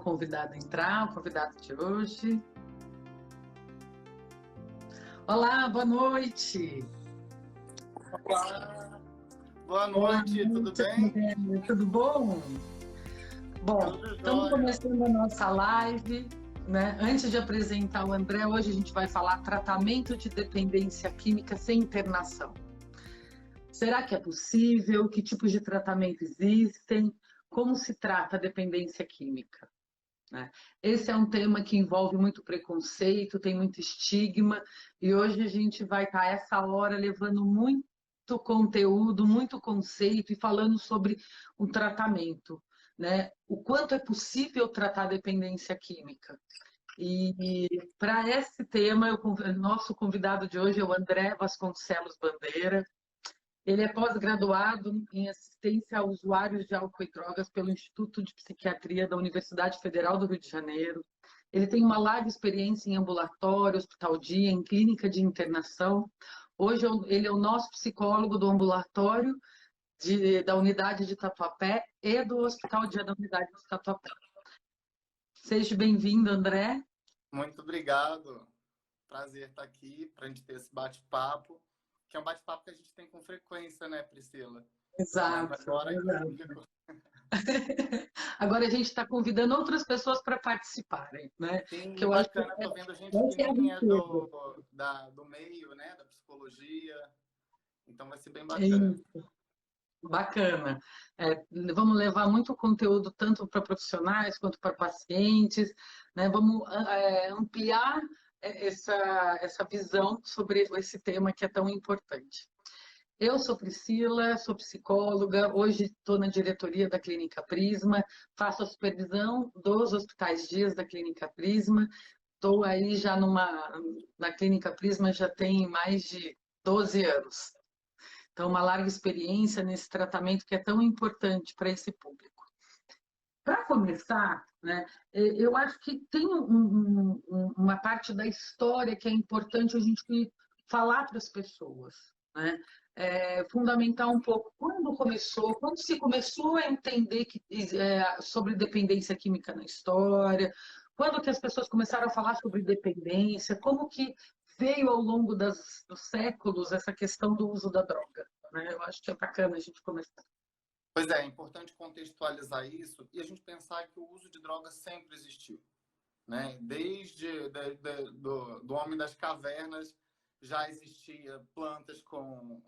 convidado entrar, o convidado de hoje. Olá, boa noite. Olá, boa noite, tudo bem? Tudo bom? Bom, Tudo estamos jóia. começando a nossa live, né? Antes de apresentar o André, hoje a gente vai falar tratamento de dependência química sem internação. Será que é possível? Que tipos de tratamento existem? Como se trata a dependência química? Esse é um tema que envolve muito preconceito, tem muito estigma, e hoje a gente vai estar essa hora levando muito conteúdo, muito conceito e falando sobre o tratamento, né? O quanto é possível tratar a dependência química. E para esse tema, nosso convidado de hoje é o André Vasconcelos Bandeira. Ele é pós-graduado em assistência a usuários de álcool e drogas pelo Instituto de Psiquiatria da Universidade Federal do Rio de Janeiro. Ele tem uma larga experiência em ambulatório, hospital-dia, em clínica de internação. Hoje ele é o nosso psicólogo do ambulatório da unidade de Tatuapé e do hospital-dia da unidade de Tatuapé. Seja bem-vindo, André. Muito obrigado. Prazer estar aqui para a gente ter esse bate-papo, que é um bate-papo que a gente tem com frequência, né, Priscila? Exato. Mas agora Agora a gente está convidando outras pessoas para participarem, né? Sim, Que eu bacana, acho que estou vendo gente que nem é do meio, né, da psicologia, então vai ser bem bacana. Bacana. Vamos levar muito conteúdo tanto para profissionais quanto para pacientes, né? Vamos ampliar essa visão sobre esse tema que é tão importante. Eu sou Priscila, sou psicóloga, hoje estou na diretoria da Clínica Prisma, faço a supervisão dos hospitais dias da Clínica Prisma, estou aí já na Clínica Prisma já tem mais de 12 anos. Então, uma larga experiência nesse tratamento que é tão importante para esse público. Para começar, né, eu acho que tem uma parte da história que é importante a gente falar para as pessoas, né? Fundamentar um pouco quando se começou a entender sobre dependência química na história, quando que as pessoas começaram a falar sobre dependência, como que veio ao longo dos séculos essa questão do uso da droga, né? Eu acho que é bacana a gente começar. Pois é importante contextualizar isso e a gente pensar que o uso de drogas sempre existiu, né? Desde do homem das cavernas já existia plantas com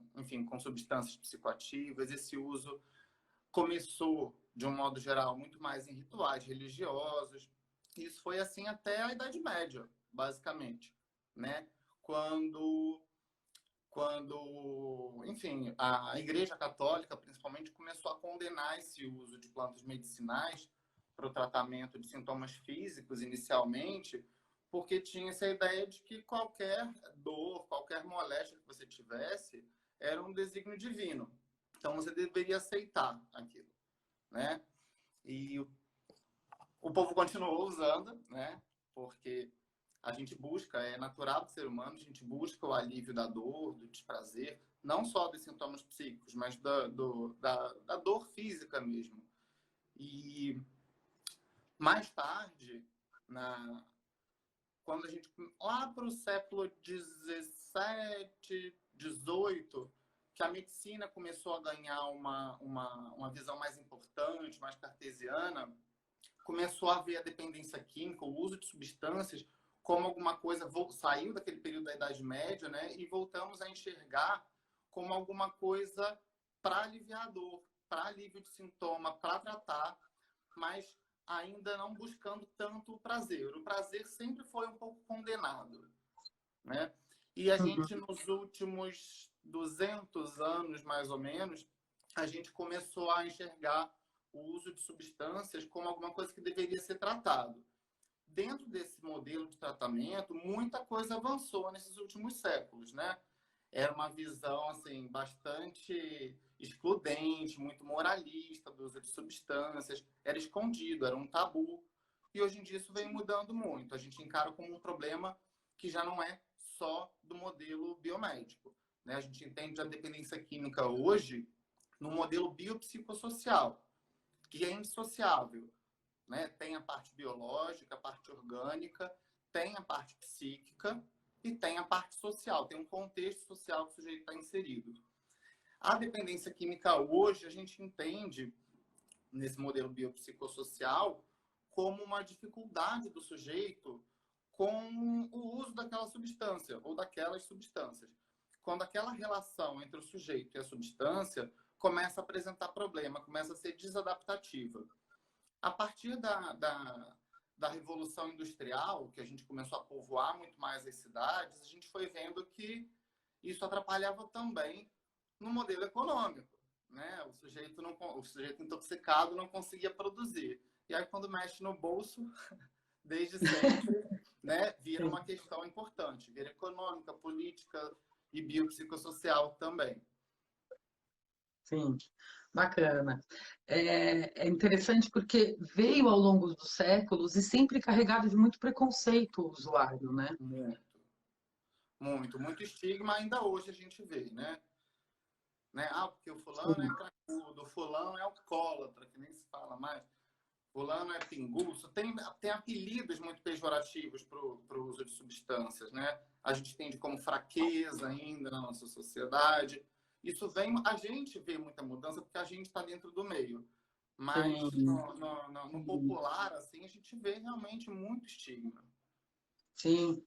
substâncias psicoativas. Esse uso começou, de um modo geral, muito mais em rituais religiosos. Isso foi assim até a Idade Média, basicamente, né? Enfim, a Igreja Católica, principalmente, começou a condenar esse uso de plantas medicinais para o tratamento de sintomas físicos, inicialmente, porque tinha essa ideia de que qualquer dor, qualquer moléstia que você tivesse, era um desígnio divino. Então, você deveria aceitar aquilo, né? E o povo continuou usando, né? Porque a gente busca, é natural do ser humano, a gente busca o alívio da dor, do desprazer, não só dos sintomas psíquicos, mas da dor física mesmo. E mais tarde, quando a gente, lá para o século XVII, XVIII, que a medicina começou a ganhar uma visão mais importante, mais cartesiana, começou a ver a dependência química, o uso de substâncias, como alguma coisa, saiu daquele período da Idade Média, né, e voltamos a enxergar como alguma coisa para aliviar a dor, para alívio de sintoma, para tratar, mas ainda não buscando tanto o prazer. O prazer sempre foi um pouco condenado, né? E a gente, nos últimos 200 anos, mais ou menos, a gente começou a enxergar o uso de substâncias como alguma coisa que deveria ser tratado. Dentro desse modelo de tratamento, muita coisa avançou nesses últimos séculos, né? Era uma visão assim bastante excludente, muito moralista do uso de substâncias, era escondido, era um tabu. E hoje em dia isso vem mudando muito. A gente encara como um problema que já não é só do modelo biomédico, né? A gente entende a dependência química hoje no modelo biopsicossocial, que é indissociável né? Tem a parte biológica, a parte orgânica, tem a parte psíquica e tem a parte social, tem um contexto social que o sujeito está inserido. A dependência química hoje, a gente entende, nesse modelo biopsicossocial, como uma dificuldade do sujeito com o uso daquela substância ou daquelas substâncias. Quando aquela relação entre o sujeito e a substância começa a apresentar problema, começa a ser desadaptativa. A partir da Revolução Industrial, que a gente começou a povoar muito mais as cidades, a gente foi vendo que isso atrapalhava também no modelo econômico, né? O sujeito intoxicado não conseguia produzir. E aí, quando mexe no bolso, desde sempre, né, vira uma questão importante, vira econômica, política e biopsicossocial também. Sim, bacana. É interessante porque veio ao longo dos séculos e sempre carregado de muito preconceito o usuário, né? Muito estigma ainda hoje a gente vê, né? Ah, porque o fulano Sim. é cracudo, o fulano é alcoólatra, que nem se fala mais. Fulano é pinguço. Tem apelidos muito pejorativos para o uso de substâncias, né? A gente entende como fraqueza ainda na nossa sociedade. Isso vem... A gente vê muita mudança porque a gente está dentro do meio. Mas no popular, assim, a gente vê realmente muito estigma. Sim,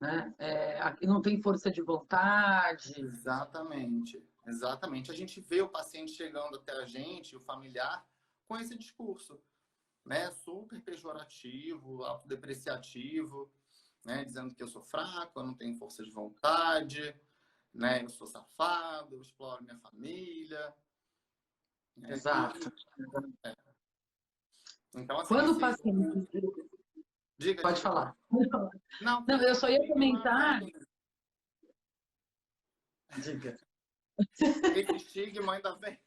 né? Aqui não tem força de vontade. Exatamente. A gente vê o paciente chegando até a gente, o familiar, com esse discurso, né? Super pejorativo, autodepreciativo, né? Dizendo que eu sou fraco, eu não tenho força de vontade, né? Eu sou safado, eu exploro minha família. Né? Exato. Então, assim, Quando o paciente... Pode Diga. falar. Não, Não, eu só ia comentar... vem... Diga. Esse estigma ainda vem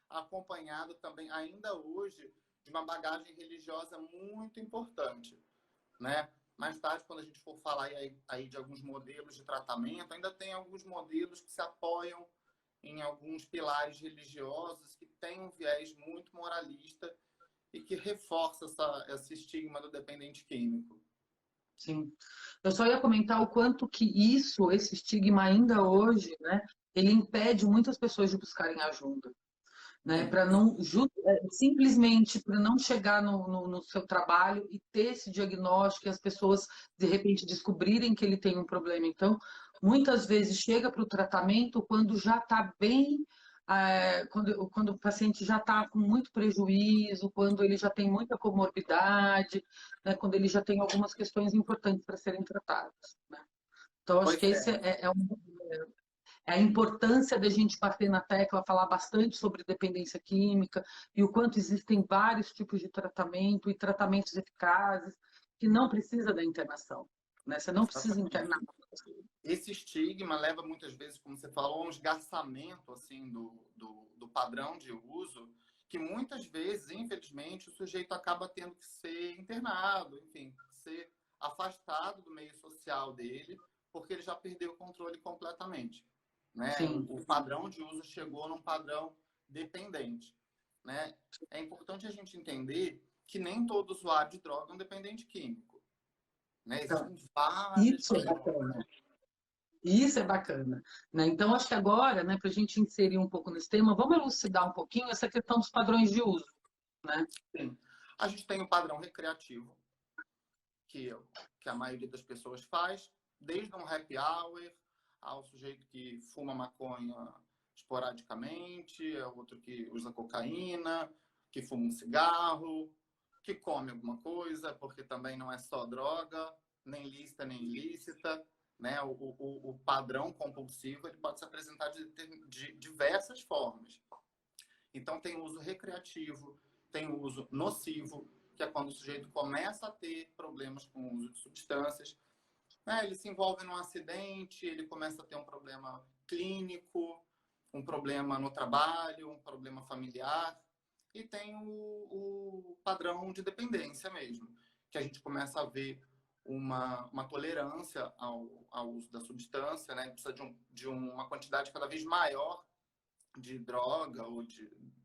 acompanhado também, ainda hoje, de uma bagagem religiosa muito importante, né? Mais tarde, quando a gente for falar aí de alguns modelos de tratamento, ainda tem alguns modelos que se apoiam em alguns pilares religiosos que têm um viés muito moralista e que reforça esse estigma do dependente químico. Sim. Eu só ia comentar o quanto que esse estigma ainda hoje, né, ele impede muitas pessoas de buscarem ajuda, né, para não simplesmente para não chegar no seu trabalho e ter esse diagnóstico e as pessoas de repente descobrirem que ele tem um problema. Então, muitas vezes chega para o tratamento quando já está bem, quando o paciente já está com muito prejuízo, quando ele já tem muita comorbidade, né, quando ele já tem algumas questões importantes para serem tratadas, né? Então, acho que esse é a importância da gente bater na tecla, falar bastante sobre dependência química e o quanto existem vários tipos de tratamento e tratamentos eficazes que não precisa da internação, né? Você não precisa internar. Esse estigma leva muitas vezes, como você falou, a um esgarçamento assim, do padrão de uso, que muitas vezes, infelizmente, o sujeito acaba tendo que ser internado, enfim, ser afastado do meio social dele, porque ele já perdeu o controle completamente. Né? O padrão de uso chegou num padrão dependente. Né? É importante a gente entender que nem todo usuário de droga é um dependente químico. Né? Existem várias... Isso é bacana. Isso é bacana, né? Então, acho que agora, né, para a gente inserir um pouco nesse tema, vamos elucidar um pouquinho essa questão dos padrões de uso, né? Sim. A gente tem o padrão recreativo, que a maioria das pessoas faz, desde um happy hour ao sujeito que fuma maconha esporadicamente, é outro que usa cocaína, que fuma um cigarro, que come alguma coisa, porque também não é só droga, nem lícita nem ilícita. Né? O padrão compulsivo ele pode se apresentar de diversas formas. Então, tem o uso recreativo, tem o uso nocivo, que é quando o sujeito começa a ter problemas com o uso de substâncias. Né? Ele se envolve num acidente, ele começa a ter um problema clínico, um problema no trabalho, um problema familiar. E tem o padrão de dependência mesmo, que a gente começa a ver uma tolerância ao uso da substância, né? Precisa de uma quantidade cada vez maior de droga ou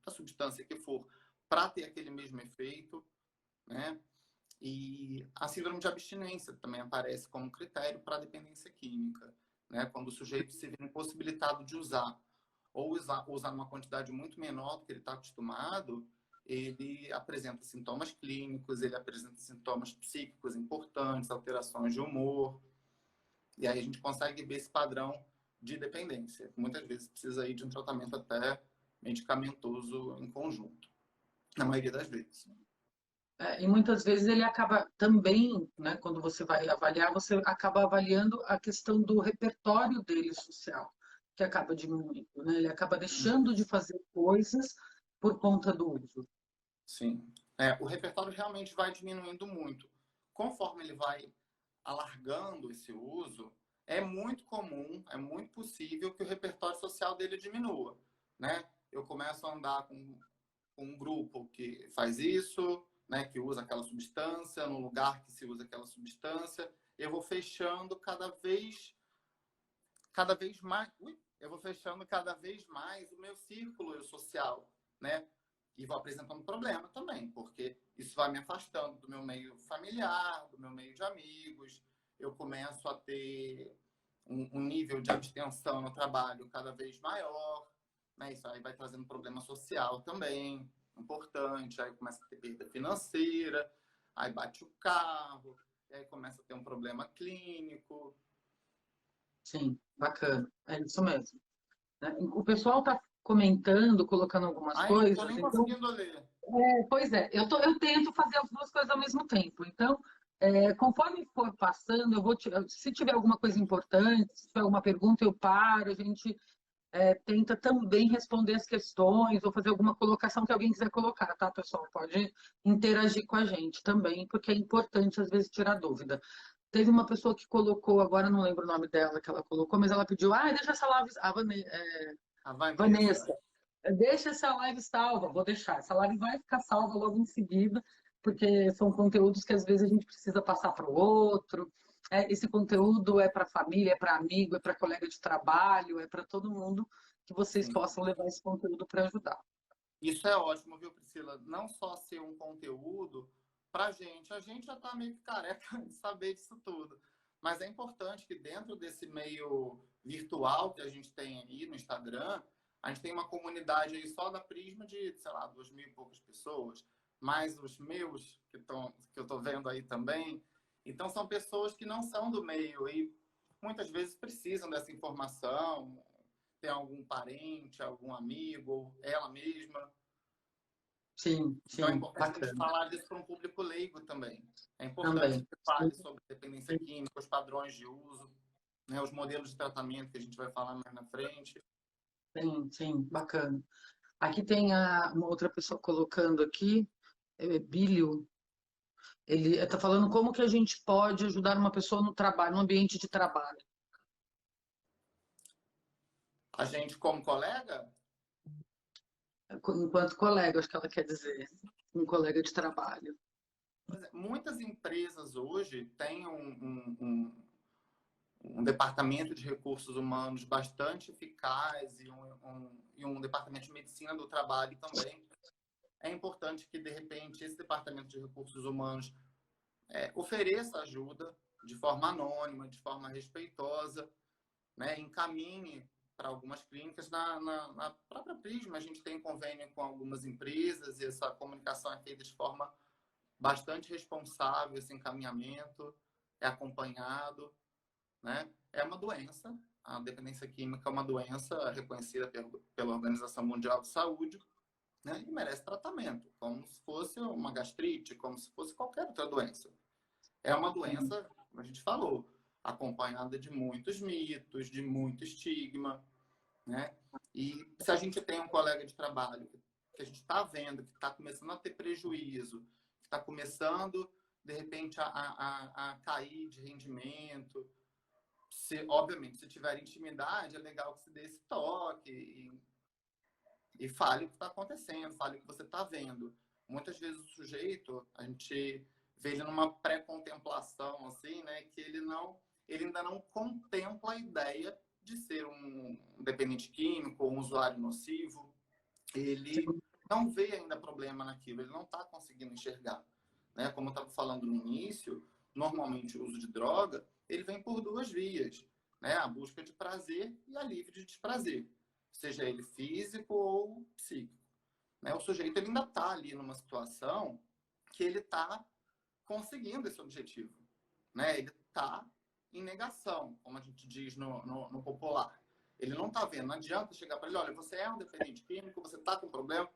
da substância que for para ter aquele mesmo efeito, né? E a síndrome de abstinência também aparece como critério para a dependência química, né? Quando o sujeito se vê impossibilitado de usar, ou usar numa quantidade muito menor do que ele está acostumado, ele apresenta sintomas clínicos, ele apresenta sintomas psíquicos importantes, alterações de humor, e aí a gente consegue ver esse padrão de dependência. Muitas vezes precisa ir de um tratamento até medicamentoso em conjunto, na maioria das vezes. E muitas vezes ele acaba também, né, quando você vai avaliar, você acaba avaliando a questão do repertório dele social, que acaba diminuindo, né? Ele acaba deixando de fazer coisas por conta do uso. Sim. O repertório realmente vai diminuindo muito. Conforme ele vai alargando esse uso, é muito comum, é muito possível que o repertório social dele diminua, né? Eu começo a andar com um grupo que faz isso, né, que usa aquela substância, no lugar que se usa aquela substância, eu vou fechando cada vez mais, eu vou fechando cada vez mais o meu círculo social, né? E vou apresentando problema também, porque isso vai me afastando do meu meio familiar, do meu meio de amigos. Eu começo a ter um nível de abstenção no trabalho cada vez maior, né? Isso aí vai trazendo problema social também, importante. Aí começa a ter perda financeira, aí bate o carro, aí começa a ter um problema clínico. Sim, bacana. É isso mesmo, né? O pessoal está comentando, colocando algumas Ai, não estou coisas, nem então, conseguindo ler. pois é, eu tento fazer as duas coisas ao mesmo tempo. Então, conforme for passando, se tiver alguma coisa importante, se tiver alguma pergunta, eu paro, a gente tenta também responder as questões ou fazer alguma colocação que alguém quiser colocar, tá, pessoal? Pode interagir com a gente também, porque é importante, às vezes, tirar dúvida. Teve uma pessoa que colocou, agora não lembro o nome dela que ela colocou, mas ela pediu, deixa essa live, A Vanessa. Vanessa, deixa essa live salva, vou deixar. Essa live vai ficar salva logo em seguida, porque são conteúdos que às vezes a gente precisa passar para o outro. Esse conteúdo é para família, é para amigo, é para colega de trabalho, é para todo mundo que vocês Sim. possam levar esse conteúdo para ajudar. Isso é ótimo, viu, Priscila? Não só ser um conteúdo para a gente já está meio que careca de saber disso tudo. Mas é importante que dentro desse meio virtual que a gente tem aí no Instagram, a gente tem uma comunidade aí só da Prisma de, sei lá, 2.000 e poucas pessoas, mais os meus que eu estou vendo aí também. Então são pessoas que não são do meio e muitas vezes precisam dessa informação, tem algum parente, algum amigo, ou ela mesma. Sim, Então é sim, importante a gente bacana. falar disso para um público leigo também. É importante Também. que fale sobre dependência química, os padrões de uso, né, os modelos de tratamento que a gente vai falar mais na frente. Sim, sim, bacana. Aqui tem uma outra pessoa colocando aqui, Bílio. Ele está falando como que a gente pode ajudar uma pessoa no trabalho, no ambiente de trabalho. A gente, como colega, Enquanto colega, acho que ela quer dizer, um colega de trabalho. muitas empresas hoje têm um departamento de recursos humanos bastante eficaz e um departamento de medicina do trabalho também. É importante que, de repente, esse departamento de recursos humanos ofereça ajuda de forma anônima, de forma respeitosa, né? Encaminhe para algumas clínicas. Na própria Prisma, a gente tem convênio com algumas empresas e essa comunicação é feita de forma bastante responsável, esse encaminhamento é acompanhado, né? É uma doença, a dependência química é uma doença reconhecida pela Organização Mundial de Saúde, né? E merece tratamento, como se fosse uma gastrite, como se fosse qualquer outra doença. É uma doença, como a gente falou, acompanhada de muitos mitos, de muito estigma, né? E se a gente tem um colega de trabalho que a gente está vendo que está começando a ter prejuízo, que está começando, de repente, a cair de rendimento, obviamente, se tiver intimidade, é legal que se dê esse toque e fale o que está acontecendo, fale o que você está vendo. Muitas vezes o sujeito, a gente vê ele numa pré-contemplação, assim, né, que ele ainda não contempla a ideia de ser um dependente químico ou um usuário nocivo. Ele não vê ainda problema naquilo, ele não está conseguindo enxergar, né? Como eu estava falando no início, normalmente o uso de droga, ele vem por duas vias, né? A busca de prazer e alívio de desprazer, seja ele físico ou psíquico, né? O sujeito ele ainda está ali numa situação que ele está conseguindo esse objetivo, né? Ele está em negação, como a gente diz no popular. Ele não está vendo, não adianta chegar para ele, olha, você é um dependente químico, você está com problema,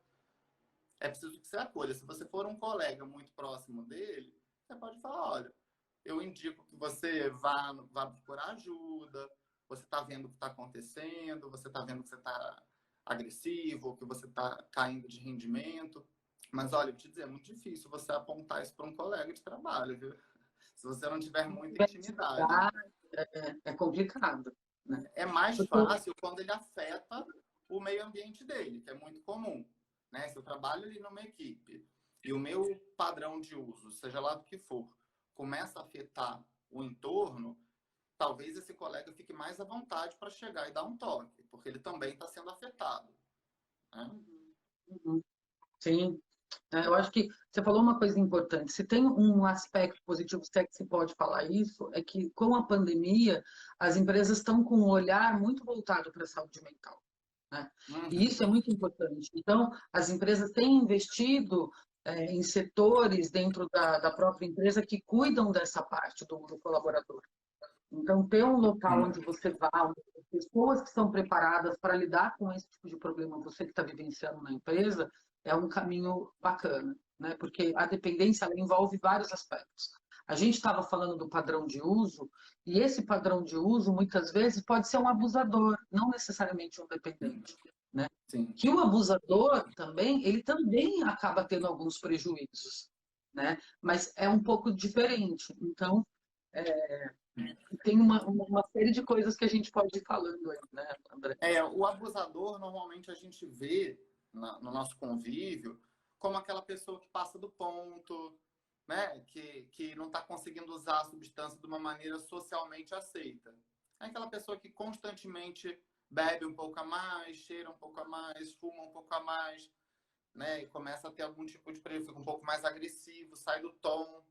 é preciso que você acolha. Se você for um colega muito próximo dele, você pode falar, olha, eu indico que você vá procurar ajuda, você está vendo o que está acontecendo, você está vendo que você está agressivo, que você está caindo de rendimento. Mas, olha, eu te dizer, é muito difícil você apontar isso para um colega de trabalho, viu? Se você não tiver muita intimidade. É complicado, né? É mais Porque, fácil quando ele afeta o meio ambiente dele, que é muito comum, né? Se eu trabalho ali numa equipe e o meu padrão de uso, seja lá do que for, começa a afetar o entorno, talvez esse colega fique mais à vontade para chegar e dar um toque, porque ele também está sendo afetado, né? uhum, sim, eu acho que você falou uma coisa importante. Se tem um aspecto positivo, se é que se pode falar isso, é que com a pandemia, as empresas estão com um olhar muito voltado para a saúde mental, né? E Uhum. isso é muito importante. Então, as empresas têm investido em setores dentro da própria empresa que cuidam dessa parte do colaborador. Então, ter um local onde você vá, onde tem pessoas que estão preparadas para lidar com esse tipo de problema, você que está vivenciando na empresa, é um caminho bacana, né? Porque a dependência ela envolve vários aspectos. A gente estava falando do padrão de uso, e esse padrão de uso, muitas vezes, pode ser um abusador, não necessariamente um dependente, né? Sim. Que o abusador também, ele também acaba tendo alguns prejuízos, né? Mas é um pouco diferente. Então, tem uma série de coisas que a gente pode ir falando aí, né, André? O abusador, normalmente a gente vê no nosso convívio como aquela pessoa que passa do ponto, né? Que não está conseguindo usar a substância de uma maneira socialmente aceita. É aquela pessoa que constantemente bebe um pouco a mais, cheira um pouco a mais, fuma um pouco a mais, né? E começa a ter algum tipo de prejuízo, fica um pouco mais agressivo, sai do tom,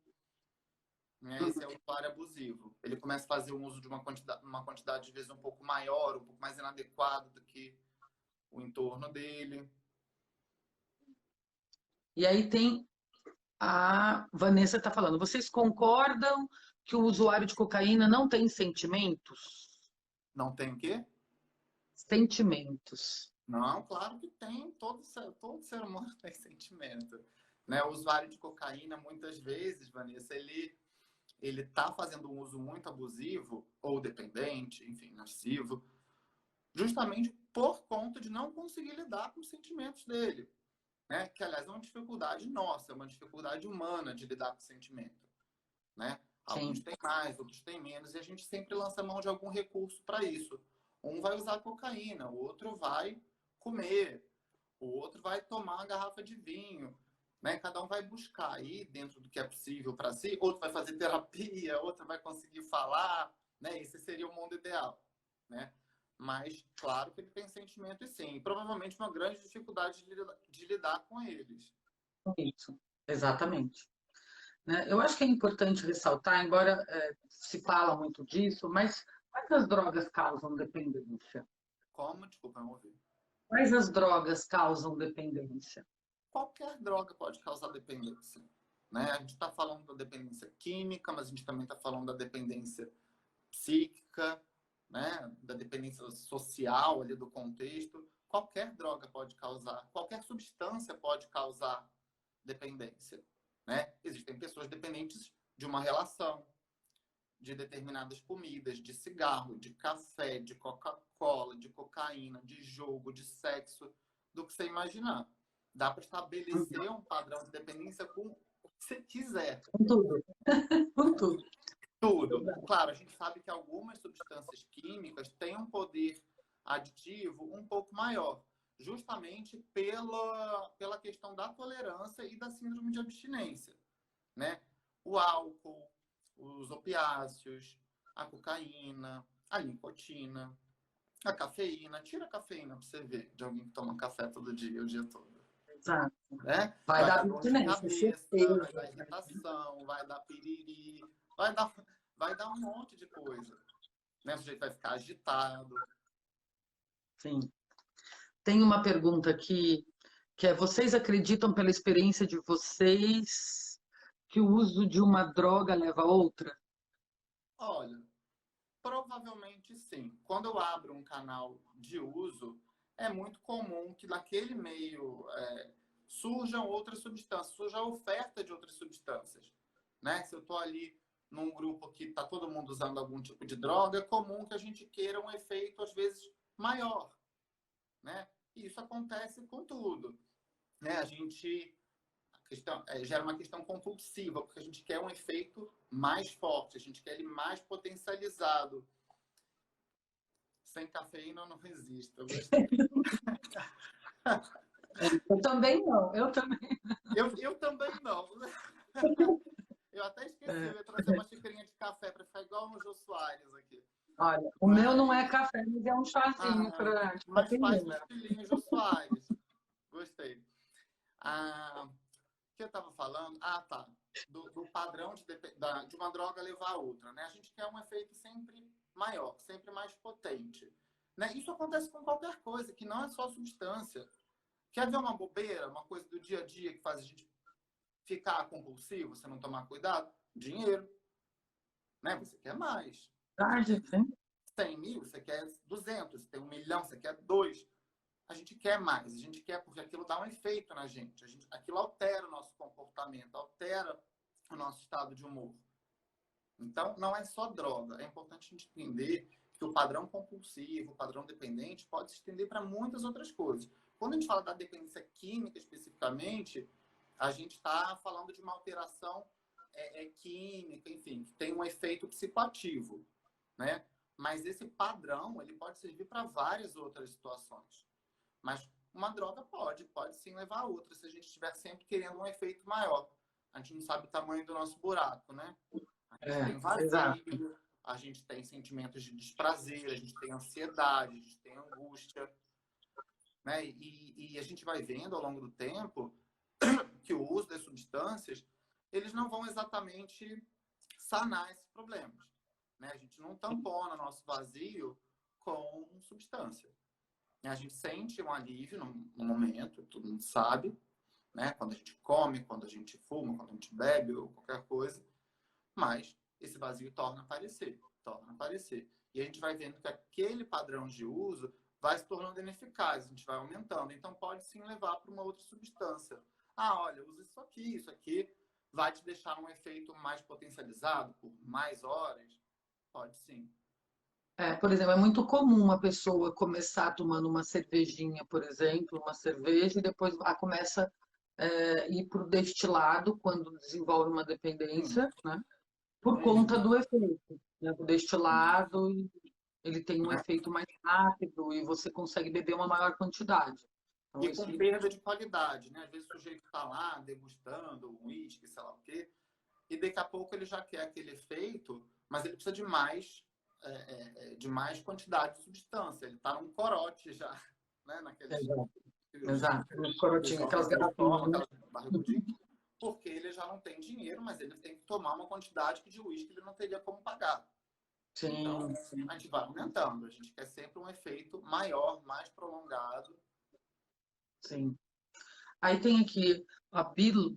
né? Esse é o usuário abusivo. Ele começa a fazer um uso de uma quantidade de vezes um pouco maior, um pouco mais inadequado do que o entorno dele. E aí tem a Vanessa está falando, vocês concordam que o usuário de cocaína não tem sentimentos? Não tem o quê? Sentimentos. Não, claro que tem. Todo ser humano tem sentimento. Né? O usuário de cocaína, muitas vezes, Vanessa, ele está fazendo um uso muito abusivo ou dependente, enfim, nocivo, justamente por conta de não conseguir lidar com os sentimentos dele. Né? Que, aliás, é uma dificuldade nossa, é uma dificuldade humana de lidar com o sentimento. Né? Alguns Sim. têm mais, outros têm menos, e a gente sempre lança mão de algum recurso para isso. Um vai usar cocaína, o outro vai comer, o outro vai tomar uma garrafa de vinho. Né? Cada um vai buscar aí, dentro do que é possível para si, outro vai fazer terapia, outro vai conseguir falar. Né? Esse seria o mundo ideal. Né? Mas, claro que ele tem sentimento e sim, e provavelmente uma grande dificuldade de lidar com eles. Isso, exatamente. Né? Eu acho que é importante ressaltar, embora se fala muito disso, mas quais as drogas causam dependência? Como? Desculpa, não ouvi. Quais as drogas causam dependência? Qualquer droga pode causar dependência. Né? A gente está falando da dependência química, mas a gente também está falando da dependência psíquica, né? Da dependência social ali do contexto. Qualquer droga pode causar, qualquer substância pode causar dependência. Né? Existem pessoas dependentes de uma relação, de determinadas comidas, de cigarro, de café, de Coca-Cola, de cocaína, de jogo, de sexo, do que você imaginar. Dá para estabelecer um padrão de dependência com o que você quiser. Com tudo. Com tudo. Tudo. Claro, a gente sabe que algumas substâncias químicas têm um poder aditivo um pouco maior, justamente pela questão da tolerância e da síndrome de abstinência. Né? O álcool, os opiáceos, a cocaína, a nicotina, a cafeína. Tira a cafeína para você ver de alguém que toma café todo dia, o dia todo. Exato. Né? Vai Vai dar dar dor de abstinência, cabeça, vai certeza. dar irritação, vai dar piriri, vai dar um monte de coisa. Né? O sujeito vai ficar agitado. Sim. Tem uma pergunta aqui, que é: vocês acreditam, pela experiência de vocês, que o uso de uma droga leva a outra? Olha, provavelmente sim. Quando eu abro um canal de uso, é muito comum que naquele meio surjam outras substâncias, surja a oferta de outras substâncias. Né? Se eu estou ali num grupo que está todo mundo usando algum tipo de droga, é comum que a gente queira um efeito, às vezes, maior. Né? E isso acontece com tudo. Né? Gera uma questão compulsiva, porque a gente quer um efeito mais forte, a gente quer ele mais potencializado. Sem cafeína eu não resisto. Eu gostei. Eu também não, eu também. Eu também não. Eu até esqueci, eu ia trazer uma xicrinha de café para ficar igual no Jô Soares aqui. Olha, o meu não é Mas, café, mas é um chazinho para mas faz o cafeína. estilinho Jô Soares. Gostei. O que eu estava falando? Ah, tá. Do padrão de uma droga levar a outra. Né? A gente quer um efeito sempre maior, sempre mais potente. Né? Isso acontece com qualquer coisa, que não é só substância. Quer ver uma bobeira, uma coisa do dia a dia que faz a gente ficar compulsivo, você não tomar cuidado? Dinheiro. Né? Você quer mais. Você Tarde, tem sim. 100 mil, você quer 200. Você tem 1 milhão, você quer 2. A gente quer mais. A gente quer porque aquilo dá um efeito na gente. Aquilo altera o nosso comportamento, altera o nosso estado de humor. Então, não é só droga. É importante a gente entender que o padrão compulsivo, o padrão dependente, pode se estender para muitas outras coisas. Quando a gente fala da dependência química especificamente, a gente está falando de uma alteração química, enfim, que tem um efeito psicoativo, né? Mas esse padrão, ele pode servir para várias outras situações. Mas uma droga pode sim levar a outra, se a gente estiver sempre querendo um efeito maior. A gente não sabe o tamanho do nosso buraco, né? A gente tem Exato. vazio, a gente tem sentimentos de desprazer, a gente tem ansiedade, a gente tem angústia. Né? E a gente vai vendo ao longo do tempo que o uso das substâncias, eles não vão exatamente sanar esses problemas. Né? A gente não tampona nosso vazio com substância. A gente sente um alívio no momento, todo mundo sabe, né? Quando a gente come, quando a gente fuma, quando a gente bebe ou qualquer coisa, mas esse vazio torna a aparecer. E a gente vai vendo que aquele padrão de uso vai se tornando ineficaz, a gente vai aumentando. Então, pode sim levar para uma outra substância. Ah, olha, usa isso aqui vai te deixar um efeito mais potencializado por mais horas? Pode sim. Por exemplo, é muito comum uma pessoa começar tomando uma cervejinha, por exemplo, uma cerveja, e depois começa a ir para o destilado quando desenvolve uma dependência, né? Por conta do efeito. Né? O destilado, ele tem um efeito mais rápido e você consegue beber uma maior quantidade. Então, E com perda de qualidade, né? Às vezes o sujeito está lá degustando um uísque, sei lá o quê, e daqui a pouco ele já quer aquele efeito, mas ele precisa de mais quantidade de substância. Ele está num corote já, né? Naqueles... Exato. Um corotinho, aquelas garrafinhas. Porque ele já não tem dinheiro, mas ele tem que tomar uma quantidade de uísque ele não teria como pagar. Sim, então, sim. a gente vai aumentando. A gente quer sempre um efeito maior, mais prolongado. Sim. Aí tem aqui a Bilu.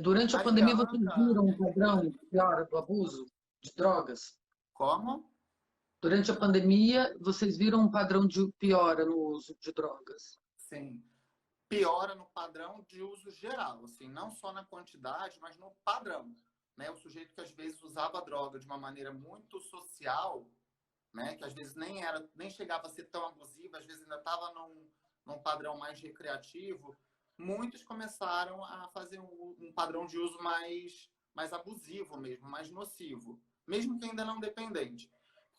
Durante a pandemia, Bianca, vocês viram um padrão pior do abuso de drogas? Como? Durante a pandemia, vocês viram um padrão de piora no uso de drogas? Sim. Piora no padrão de uso geral, assim, não só na quantidade, mas no padrão. Né? O sujeito que às vezes usava a droga de uma maneira muito social, né? Que às vezes nem chegava a ser tão abusivo, às vezes ainda estava num padrão mais recreativo, muitos começaram a fazer um padrão de uso mais abusivo mesmo, mais nocivo, mesmo que ainda não dependente.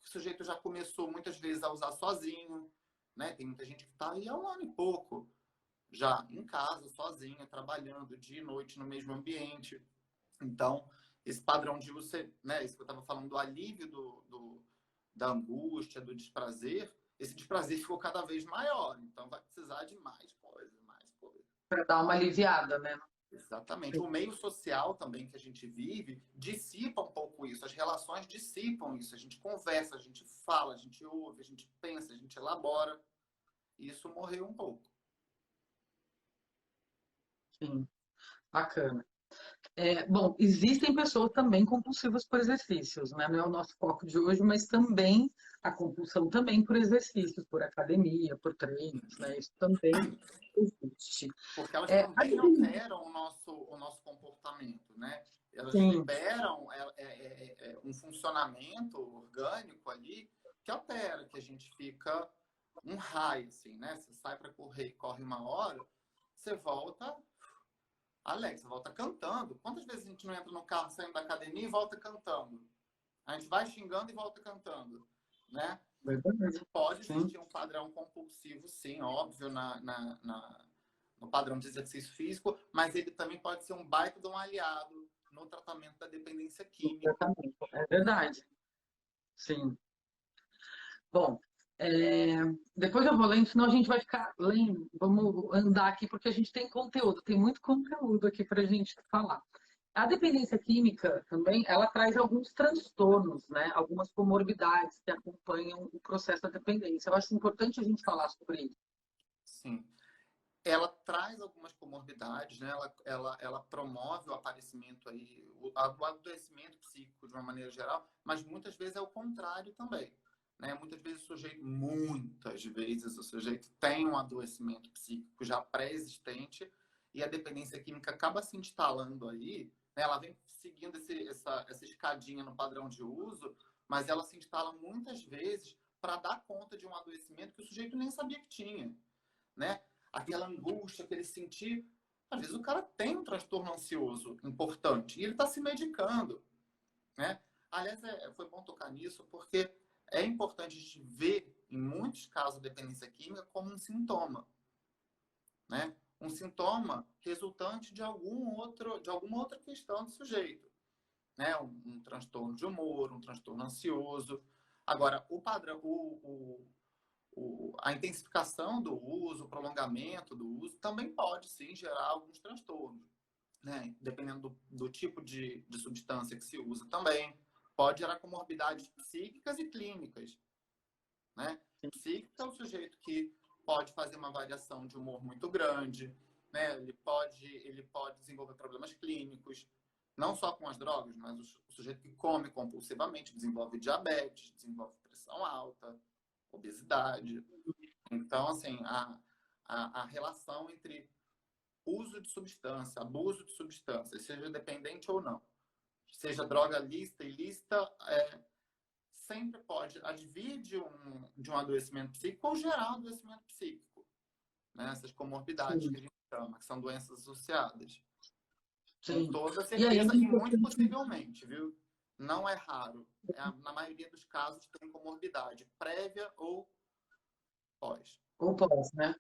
O sujeito já começou muitas vezes a usar sozinho, né? Tem muita gente que está aí há 1 ano e pouco, já em casa, sozinha, trabalhando dia e noite no mesmo ambiente. Então, esse padrão de uso, né? Isso que eu estava falando do alívio da angústia, do desprazer, esse desprazer ficou cada vez maior. Então, vai precisar de mais coisa, mais coisa. Para dar uma aliviada, né? Exatamente. O meio social também que a gente vive dissipa um pouco isso. As relações dissipam isso. A gente conversa, a gente fala, a gente ouve, a gente pensa, a gente elabora. E isso morreu um pouco. Sim, bacana. Bom, existem pessoas também compulsivas por exercícios, né? Não é o nosso foco de hoje, mas também a compulsão também por exercícios, por academia, por treinos, né? Isso também existe. Porque elas É, também alteram o nosso comportamento, né? Elas sim, liberam um funcionamento orgânico ali que altera, que a gente fica um raio, assim, né? Você sai para correr, corre uma hora, você volta alegre, você volta cantando. Quantas vezes a gente não entra no carro saindo da academia e volta cantando? A gente vai xingando e volta cantando, né? verdade. Pode Sim, existir um padrão compulsivo, sim, óbvio, no padrão de exercício físico, mas ele também pode ser um baita de um aliado no tratamento da dependência química. exatamente. É verdade. Sim. Bom, é, depois eu vou lendo, senão a gente vai ficar lendo. Vamos andar aqui porque a gente tem conteúdo, tem muito conteúdo aqui para a gente falar. A dependência química também, ela traz alguns transtornos, né? Algumas comorbidades que acompanham o processo da dependência. Eu acho importante a gente falar sobre isso. Sim. Ela traz algumas comorbidades, né? Ela promove o aparecimento aí, o adoecimento psíquico de uma maneira geral, mas muitas vezes é o contrário também. Né? Muitas vezes o sujeito tem um adoecimento psíquico já pré-existente e a dependência química acaba se instalando aí, né? Ela vem seguindo essa escadinha no padrão de uso, mas ela se instala muitas vezes para dar conta de um adoecimento que o sujeito nem sabia que tinha, né? Aquela angústia que ele sentir. Às vezes o cara tem um transtorno ansioso importante e ele está se medicando, né? Aliás, foi bom tocar nisso porque é importante a gente ver, em muitos casos, a dependência química como um sintoma, né? Um sintoma resultante de alguma outra questão do sujeito, né? Um transtorno de humor, um transtorno ansioso. Agora, o padrão, a intensificação do uso, o prolongamento do uso, também pode sim gerar alguns transtornos, né? Dependendo do tipo de substância que se usa também. Pode gerar comorbidades psíquicas e clínicas, né? Psíquica é o sujeito que pode fazer uma variação de humor muito grande, né? Ele pode desenvolver problemas clínicos, não só com as drogas, mas o sujeito que come compulsivamente desenvolve diabetes, desenvolve pressão alta, obesidade. Então, assim, a relação entre uso de substância, abuso de substância, seja dependente ou não, seja droga lícita, ilícita, sempre pode advir de um adoecimento psíquico ou gerar um adoecimento psíquico, né? Essas comorbidades que Sim, a gente chama, que são doenças associadas. Com sim. toda E aí é certeza e muito importante. possivelmente, viu? Não é raro. Na maioria dos casos tem comorbidade prévia ou pós. Ou pós, né?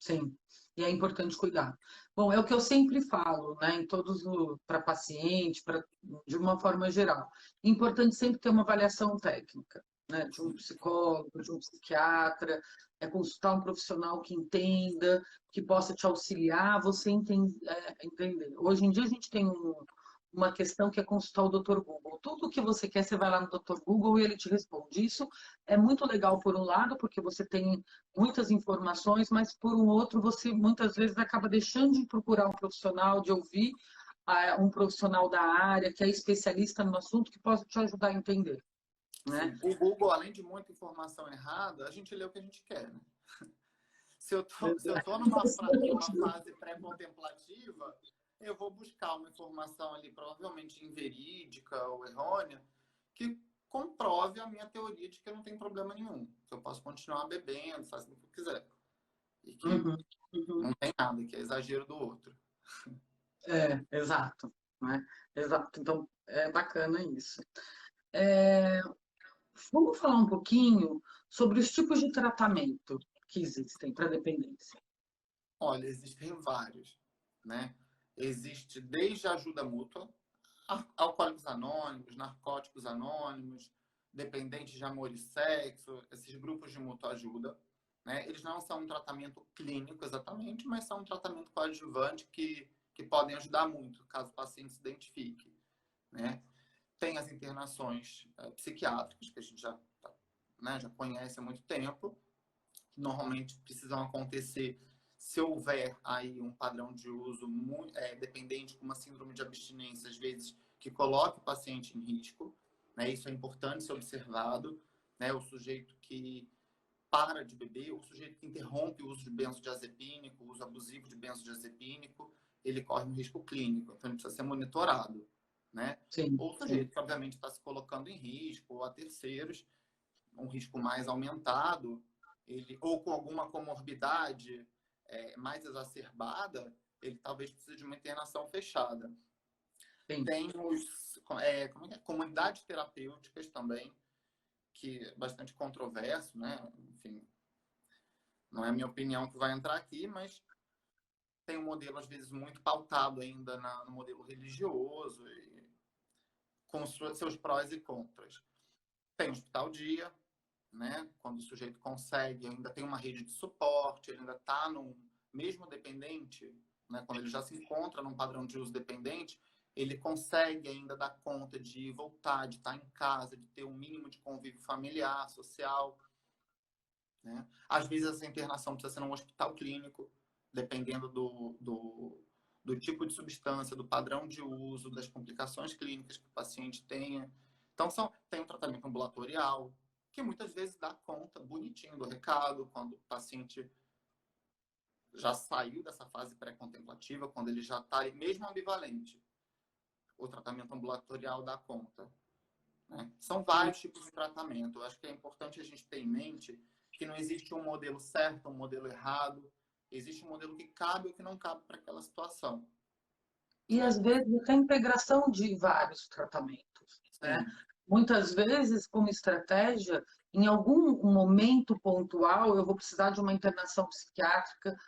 Sim. E é importante cuidar. Bom, é o que eu sempre falo, né? Em todos para paciente, de uma forma geral. É importante sempre ter uma avaliação técnica, né? De um psicólogo, de um psiquiatra, consultar um profissional que entenda, que possa te auxiliar, a você entender. Hoje em dia a gente tem uma questão que é consultar o Dr. Google. Tudo o que você quer, você vai lá no Dr. Google e ele te responde. Isso é muito legal por um lado, porque você tem muitas informações, mas por um outro você muitas vezes acaba deixando de procurar um profissional, de ouvir um profissional da área que é especialista no assunto que possa te ajudar a entender, né? Sim, o Google, além de muita informação errada, a gente lê o que a gente quer, né? Se eu tô numa fase pré-contemplativa, eu vou buscar uma informação ali, provavelmente inverídica ou errônea, que comprove a minha teoria de que eu não tenho problema nenhum, que eu posso continuar bebendo, fazendo o que eu quiser. E que Uhum, uhum. não tem nada, que é exagero do outro. Exato, né? Exato. Então é bacana isso. É, vamos falar um pouquinho sobre os tipos de tratamento que existem para dependência. Olha, existem vários, né? Existe desde a ajuda mútua, alcoólicos anônimos, narcóticos anônimos, dependentes de amor e sexo, esses grupos de mútua ajuda. né? Eles não são um tratamento clínico exatamente, mas são um tratamento coadjuvante que podem ajudar muito, caso o paciente se identifique, né? Tem as internações psiquiátricas, que a gente já conhece há muito tempo, que normalmente precisam acontecer se houver aí um padrão de uso muito, dependente com uma síndrome de abstinência, às vezes, que coloque o paciente em risco, né? Isso é importante ser observado, né? O sujeito que para de beber, o sujeito que interrompe o uso de benzodiazepínico, o uso abusivo de benzodiazepínico, ele corre um risco clínico, então ele precisa ser monitorado, né? Sim, Ou o sim. sujeito que, obviamente, está se colocando em risco, ou a terceiros, um risco mais aumentado, ou com alguma comorbidade mais exacerbada, ele talvez precise de uma internação fechada. Sim. Tem comunidades terapêuticas também, que é bastante controverso, né? Enfim, não é a minha opinião que vai entrar aqui, mas tem um modelo, às vezes, muito pautado ainda no modelo religioso, e com seus prós e contras. Tem o hospital dia, né? Quando o sujeito consegue, ainda tem uma rede de suporte, ele ainda está no mesmo dependente, né? Quando ele já se encontra num padrão de uso dependente, ele consegue ainda dar conta de voltar, de estar em casa, de ter um mínimo de convívio familiar, social, né? Às vezes essa internação precisa ser num hospital clínico, dependendo do tipo de substância, do padrão de uso, das complicações clínicas que o paciente tenha. Então, tem um tratamento ambulatorial, que muitas vezes dá conta bonitinho do recado, quando o paciente já saiu dessa fase pré-contemplativa, quando ele já está mesmo ambivalente. O tratamento ambulatorial dá conta, né? São vários tipos de tratamento. Eu acho que é importante a gente ter em mente que não existe um modelo certo, um modelo errado. Existe um modelo que cabe ou que não cabe para aquela situação, E né? às vezes a integração de vários tratamentos, né? Sim. Muitas vezes, como estratégia, em algum momento pontual, eu vou precisar de uma internação psiquiátrica,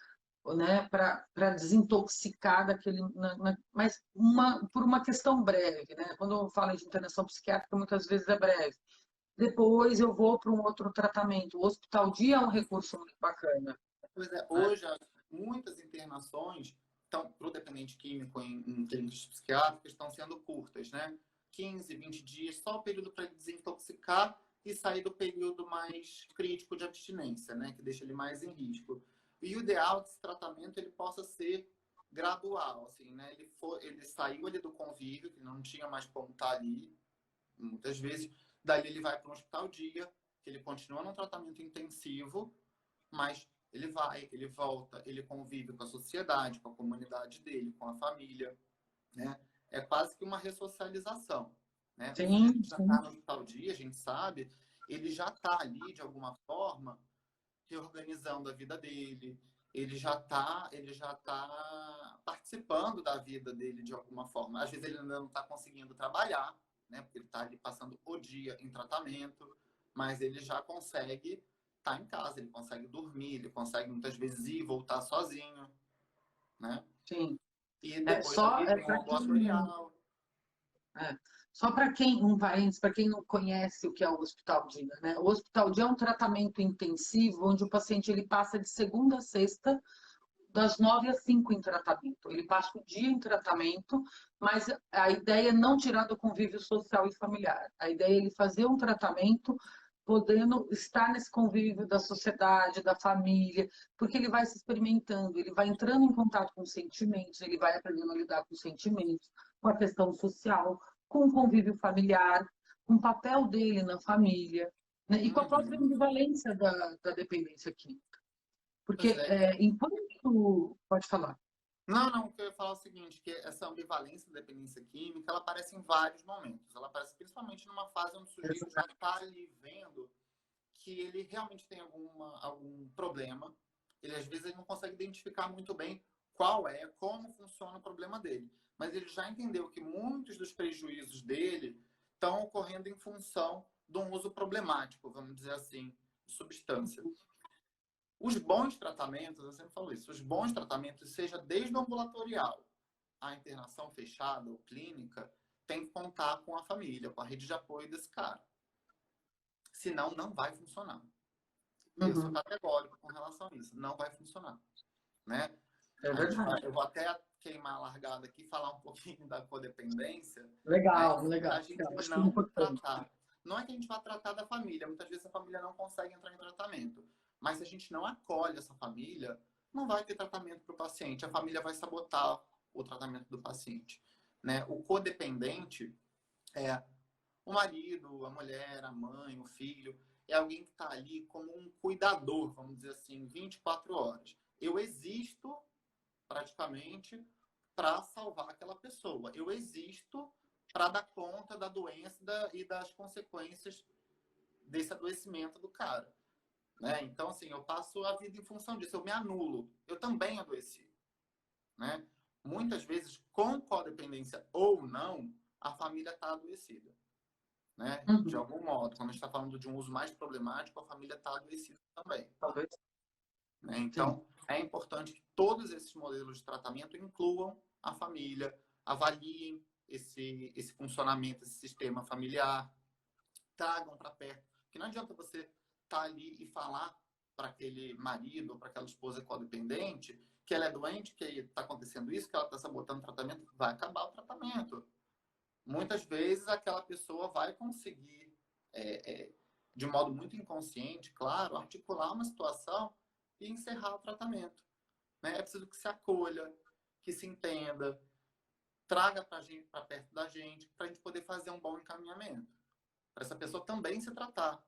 né, para desintoxicar daquele, mas por uma questão breve, né? Quando eu falo de internação psiquiátrica, muitas vezes é breve. Depois eu vou para um outro tratamento. O hospital dia é um recurso muito bacana, Pois é, né? hoje muitas internações para o dependente químico em clínicas psiquiátricas estão sendo curtas, né? 15, 20 dias, só o período para desintoxicar e sair do período mais crítico de abstinência, né? Que deixa ele mais em risco. E o ideal é que esse tratamento ele possa ser gradual, assim, né? Ele saiu ali do convívio, que não tinha mais como estar ali, muitas vezes. Daí ele vai para um hospital dia, que ele continua num tratamento intensivo, mas ele volta, ele convive com a sociedade, com a comunidade dele, com a família, né? É quase que uma ressocialização, né? O sujeito Sim, que já sim. está no hospital dia, a gente sabe, ele já está ali, de alguma forma, reorganizando a vida dele, ele já tá participando da vida dele de alguma forma. Às vezes ele ainda não está conseguindo trabalhar, né? Porque ele está ali passando o dia em tratamento, mas ele já consegue estar em casa, ele consegue dormir, ele consegue muitas vezes ir e voltar sozinho, né? Sim. E É depois só ali tem o para quem ambulatorial. Só para quem, um parênteses, para quem não conhece o que é o hospital dia, né? O hospital dia é um tratamento intensivo onde o paciente ele passa de segunda a sexta, das 9 às 5 em tratamento. Ele passa o dia em tratamento, mas a ideia é não tirar do convívio social e familiar. A ideia é ele fazer um tratamento podendo estar nesse convívio da sociedade, da família, porque ele vai se experimentando, ele vai entrando em contato com sentimentos, ele vai aprendendo a lidar com sentimentos, com a questão social, com o convívio familiar, com o papel dele na família, né? E com a própria Uhum. ambivalência da dependência química. Pois Porque é. enquanto. Pode falar. Não, o que eu ia falar é o seguinte, que essa ambivalência da dependência química, ela aparece em vários momentos. Ela aparece principalmente numa fase onde o sujeito já está ali vendo que ele realmente tem algum problema. Ele, às vezes, ele não consegue identificar muito bem como funciona o problema dele. Mas ele já entendeu que muitos dos prejuízos dele estão ocorrendo em função de um uso problemático, vamos dizer assim, de substância. Os bons tratamentos, eu sempre falo isso, os bons tratamentos, seja desde o ambulatorial à internação fechada ou clínica, tem que contar com a família, com a rede de apoio desse cara. Senão, não vai funcionar. Eu sou categórico com relação a isso. Não vai funcionar, né? É verdade. Eu vou até queimar a largada aqui, falar um pouquinho da codependência. Né? Legal, Se a legal. gente Acho que é não importante. tratar, não é que a gente vai tratar da família, muitas vezes a família não consegue entrar em tratamento, mas se a gente não acolhe essa família, não vai ter tratamento para o paciente, a família vai sabotar o tratamento do paciente. Né? O codependente é o marido, a mulher, a mãe, o filho, é alguém que está ali como um cuidador, vamos dizer assim, 24 horas. Eu existo praticamente para salvar aquela pessoa. Eu existo para dar conta da doença e das consequências desse adoecimento do cara. Né? Então, assim, eu passo a vida em função disso. Eu me anulo. Eu também adoeci. Né? Muitas vezes, com codependência ou não, a família está adoecida. Né? De algum modo. Quando a gente está falando de um uso mais problemático, a família está adoecida também. Talvez. Né? Então, é importante que todos esses modelos de tratamento incluam a família, avaliem esse funcionamento, esse sistema familiar, tragam para perto. Porque não adianta você estar ali e falar para aquele marido ou para aquela esposa codependente que ela é doente, que está acontecendo isso, que ela está sabotando o tratamento, vai acabar o tratamento. Muitas vezes aquela pessoa vai conseguir, de modo muito inconsciente, claro, articular uma situação e encerrar o tratamento. Né? É preciso que se acolha, que se entenda, traga para perto da gente, para a gente poder fazer um bom encaminhamento. Para essa pessoa também se tratar.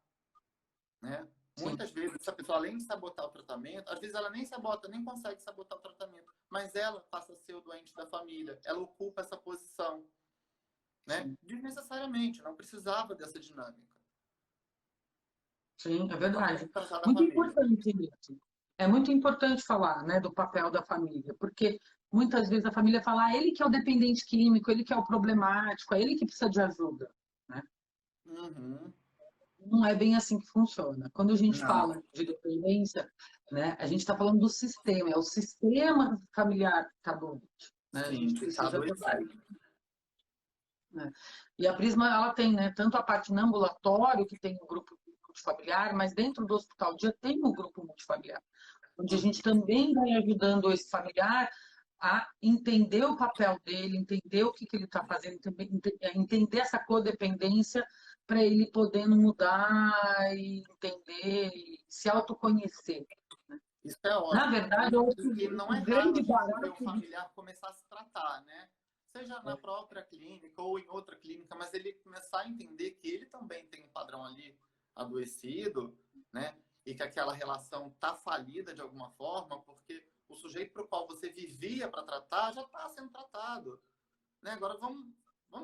Né? Muitas vezes, essa pessoa, além de sabotar o tratamento, às vezes ela nem sabota, nem consegue sabotar o tratamento, mas ela passa a ser o doente da família, ela ocupa essa posição. Né? Desnecessariamente, não precisava dessa dinâmica. Sim, é verdade. Da Muito família. importante isso. É muito importante falar, né, do papel da família, porque muitas vezes a família fala, ele que é o dependente químico, ele que é o problemático, é ele que precisa de ajuda. Né? Não é bem assim que funciona. Quando a gente Não. fala de dependência, né, a gente está falando do sistema, é o sistema familiar que está doente. Né? A Sim, gente que está precisa mudar adoecido. isso. Né? E a Prisma, ela tem, né, tanto a parte no ambulatório, que tem o grupo multifamiliar, mas dentro do hospital dia tem o grupo multifamiliar, onde a gente também vai ajudando esse familiar a entender o papel dele, entender o que ele está fazendo, entender essa codependência para ele podendo mudar e entender e se autoconhecer. Isso é Na ótimo. verdade, eu acho que E não o é raro grande a gente ver o barato familiar começar a se tratar, né? Seja na própria clínica ou em outra clínica, mas ele começar a entender que ele também tem um padrão ali adoecido, né? E que aquela relação está falida de alguma forma, porque o sujeito para o qual você vivia para tratar já está sendo tratado. Né? Agora vamos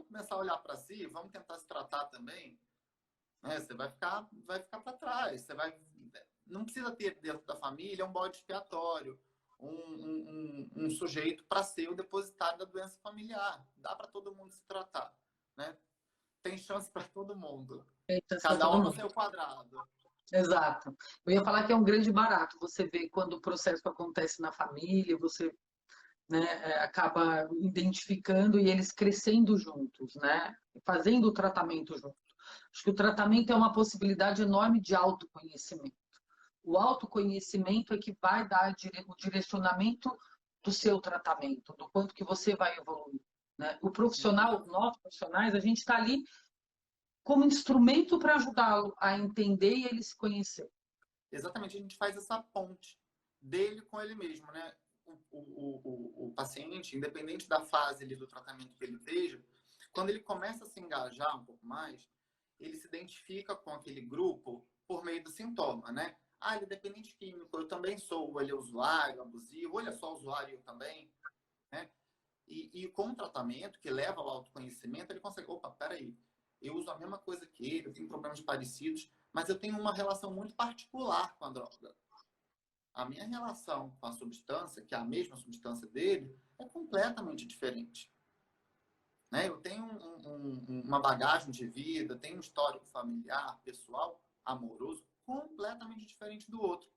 começar a olhar para si, vamos tentar se tratar também. Né? Você vai ficar para trás, você vai. Não precisa ter dentro da família um bode expiatório, um sujeito para ser o depositário da doença familiar. Dá para todo mundo se tratar. Né? Tem chance para todo mundo. Cada um no seu quadrado. Exato. Eu ia falar que é um grande barato você ver quando o processo acontece na família, você, né, acaba identificando e eles crescendo juntos, né? Fazendo o tratamento junto. Acho que o tratamento é uma possibilidade enorme de autoconhecimento. O autoconhecimento é que vai dar o direcionamento do seu tratamento, do quanto que você vai evoluir. Né? O profissional, nós profissionais, a gente está ali como instrumento para ajudá-lo a entender e ele se conhecer. Exatamente, a gente faz essa ponte dele com ele mesmo, né? O paciente, independente da fase ali do tratamento que ele esteja, quando ele começa a se engajar um pouco mais, ele se identifica com aquele grupo por meio do sintoma, né? Ah, ele é dependente químico, eu também sou, ou ele é usuário, abusivo, ou ele é só usuário, eu também, né? E com o tratamento, que leva ao autoconhecimento, ele consegue, opa, peraí, eu uso a mesma coisa que ele, eu tenho problemas parecidos, mas eu tenho uma relação muito particular com a droga. A minha relação com a substância, que é a mesma substância dele, é completamente diferente. Né? Eu tenho uma bagagem de vida, tenho um histórico familiar, pessoal, amoroso, completamente diferente do outro.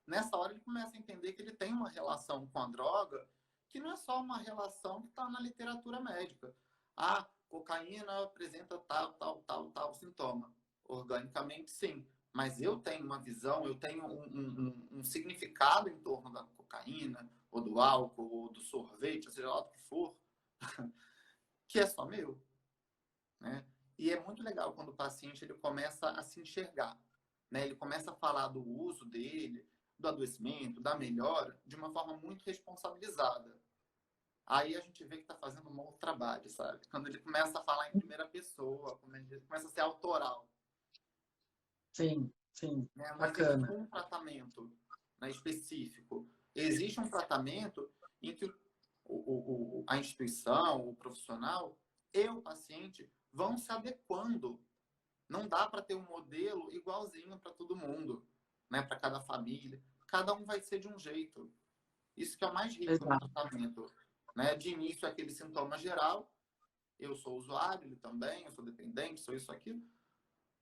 Nessa hora ele começa a entender que ele tem uma relação com a droga que não é só uma relação que está na literatura médica. Ah, cocaína apresenta tal sintoma. Organicamente, sim. mas eu tenho uma visão, eu tenho um significado em torno da cocaína, ou do álcool, ou do sorvete, seja lá o que for, que é só meu, né? E é muito legal quando o paciente ele começa a se enxergar, né? Ele começa a falar do uso dele, do adoecimento, da melhora, de uma forma muito responsabilizada. Aí a gente vê que está fazendo um bom trabalho, sabe? Quando ele começa a falar em primeira pessoa, quando ele começa a ser autoral, Sim, sim, né? Não existe bacana. um tratamento, né, específico. Existe um tratamento em que a instituição, o profissional e o paciente vão se adequando. Não dá para ter um modelo igualzinho para todo mundo, né? Para cada família. Cada um vai ser de um jeito. Isso que é o mais rico no Exato. tratamento, né? De início, aquele sintoma geral. Eu sou usuário, ele também, eu sou dependente, sou isso, aquilo.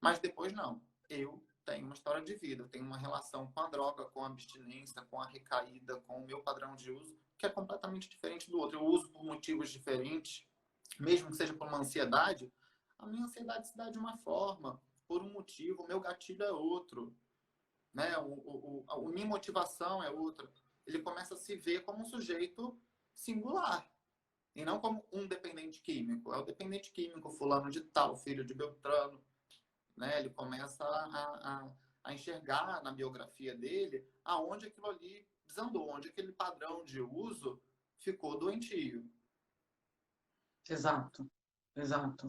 Mas depois, não. Eu tenho uma história de vida, eu tenho uma relação com a droga, com a abstinência, com a recaída, com o meu padrão de uso, que é completamente diferente do outro. Eu uso por motivos diferentes, mesmo que seja por uma ansiedade. A minha ansiedade se dá de uma forma, por um motivo, o meu gatilho é outro, né? A minha motivação é outra. Ele começa a se ver como um sujeito singular, e não como um dependente químico. É o dependente químico, fulano de tal, filho de Beltrano, né? Ele começa a enxergar na biografia dele aonde aquilo ali desandou, onde aquele padrão de uso ficou doentio. Exato, exato.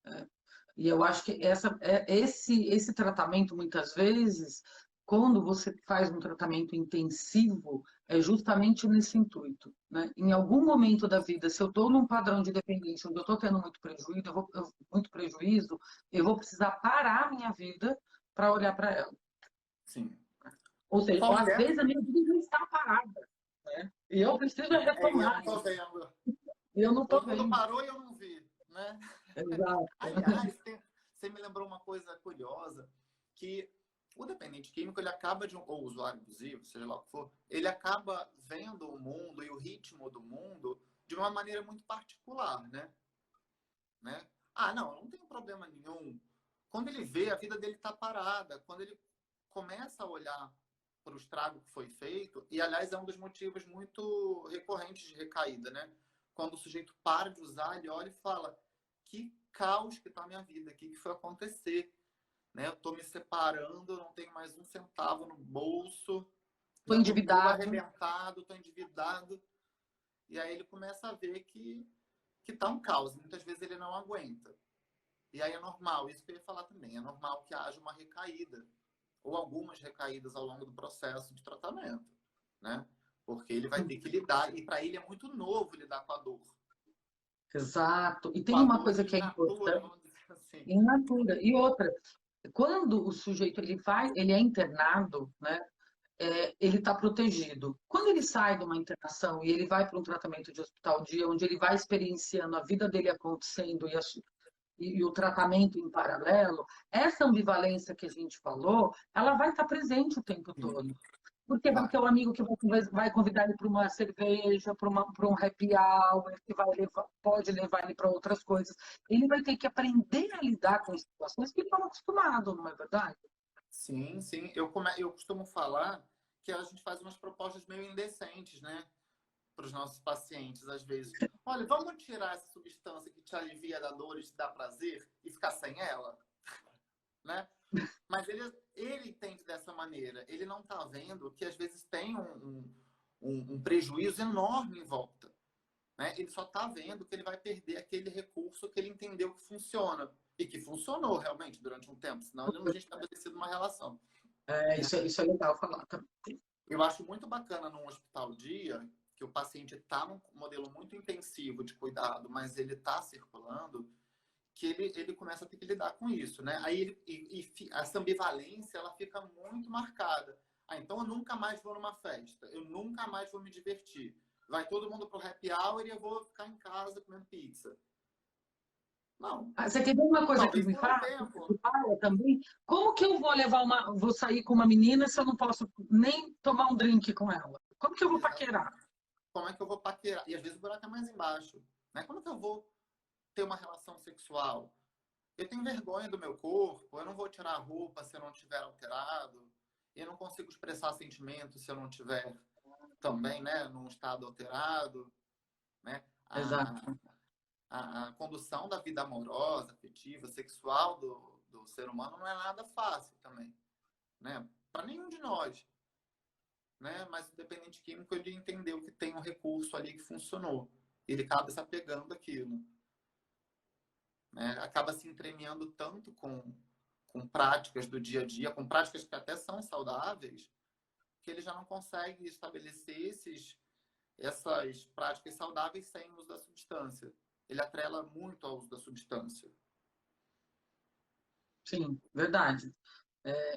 É. E eu acho que esse tratamento, muitas vezes, quando você faz um tratamento intensivo, é justamente nesse intuito, né? Em algum momento da vida, se eu estou num padrão de dependência onde eu estou tendo muito prejuízo, eu vou precisar parar a minha vida para olhar para ela. Sim. Ou seja, ou às Qualquer. vezes a minha vida não está parada, né? E eu preciso E eu retomar não tô isso. vendo. E eu não estou Todo mundo vendo. parou e eu não vi, né? Exato. Aliás, você me lembrou uma coisa curiosa, que o dependente químico, ele acaba ou o usuário abusivo, seja lá o que for, ele acaba vendo o mundo e o ritmo do mundo de uma maneira muito particular, né? Ah, não tem problema nenhum. Quando ele vê, a vida dele está parada. Quando ele começa a olhar para o estrago que foi feito, e aliás é um dos motivos muito recorrentes de recaída, né? Quando o sujeito para de usar, ele olha e fala: que caos que está a minha vida, o que foi acontecer, né? Eu estou me separando, eu não tenho mais um centavo no bolso, Estou eu estou todo endividado. arrebentado, estou endividado, e aí ele começa a ver que está um caos. Muitas vezes ele não aguenta. E aí é normal, isso que eu ia falar também, é normal que haja uma recaída, ou algumas recaídas ao longo do processo de tratamento, né? Porque ele vai ter que lidar, e para ele é muito novo lidar com a dor. Exato. E Com tem a uma dor coisa in que é natura, importante, vamos dizer assim. in natura. E outra, quando o sujeito ele é internado, né? Ele está protegido. Quando ele sai de uma internação e ele vai para um tratamento de hospital dia, onde ele vai experienciando a vida dele acontecendo e o tratamento em paralelo, essa ambivalência que a gente falou, ela vai estar presente o tempo Sim, todo. Porque vai vai. ter um amigo que vai convidar ele para uma cerveja, para um happy hour, que pode levar ele para outras coisas. Ele vai ter que aprender a lidar com situações que ele não é acostumado, não é verdade? Sim, sim. Eu costumo falar que a gente faz umas propostas meio indecentes, né? Para os nossos pacientes, às vezes. Olha, vamos tirar essa substância que te alivia da dor e te dá prazer e ficar sem ela, né? Mas ele entende dessa maneira. Ele não está vendo que às vezes tem um prejuízo enorme em volta, né? Ele só está vendo que ele vai perder aquele recurso que ele entendeu que funciona. E que funcionou realmente durante um tempo, senão ele não tinha estabelecido uma relação. Isso é legal falar também. Eu acho muito bacana num hospital dia que o paciente está num modelo muito intensivo de cuidado, mas ele está circulando, que ele começa a ter que lidar com isso, né? Aí essa ambivalência ela fica muito marcada. Ah, então eu nunca mais vou numa festa, eu nunca mais vou me divertir. Vai todo mundo pro happy hour e eu vou ficar em casa comendo pizza. Não, Você quer ver uma coisa que talvez me por um fala, tempo. que fala também? Como que eu vou sair com uma menina se eu não posso nem tomar um drink com ela? Como que eu vou paquerar? Exatamente. Como é que eu vou paquerar? E às vezes o buraco é mais embaixo, né? Como é que eu vou ter uma relação sexual? Eu tenho vergonha do meu corpo, eu não vou tirar a roupa se eu não estiver alterado, eu não consigo expressar sentimentos se eu não estiver também, né, num estado alterado, né? Exato. A condução da vida amorosa, afetiva, sexual do ser humano não é nada fácil também, né? Para nenhum de nós, né? Mas o dependente químico, ele entendeu que tem um recurso ali que funcionou. Ele acaba se apegando àquilo, né? Acaba se entremeando tanto com práticas do dia a dia, com práticas que até são saudáveis, que ele já não consegue estabelecer essas práticas saudáveis sem o uso da substância. Ele atrela muito ao uso da substância. Sim, verdade.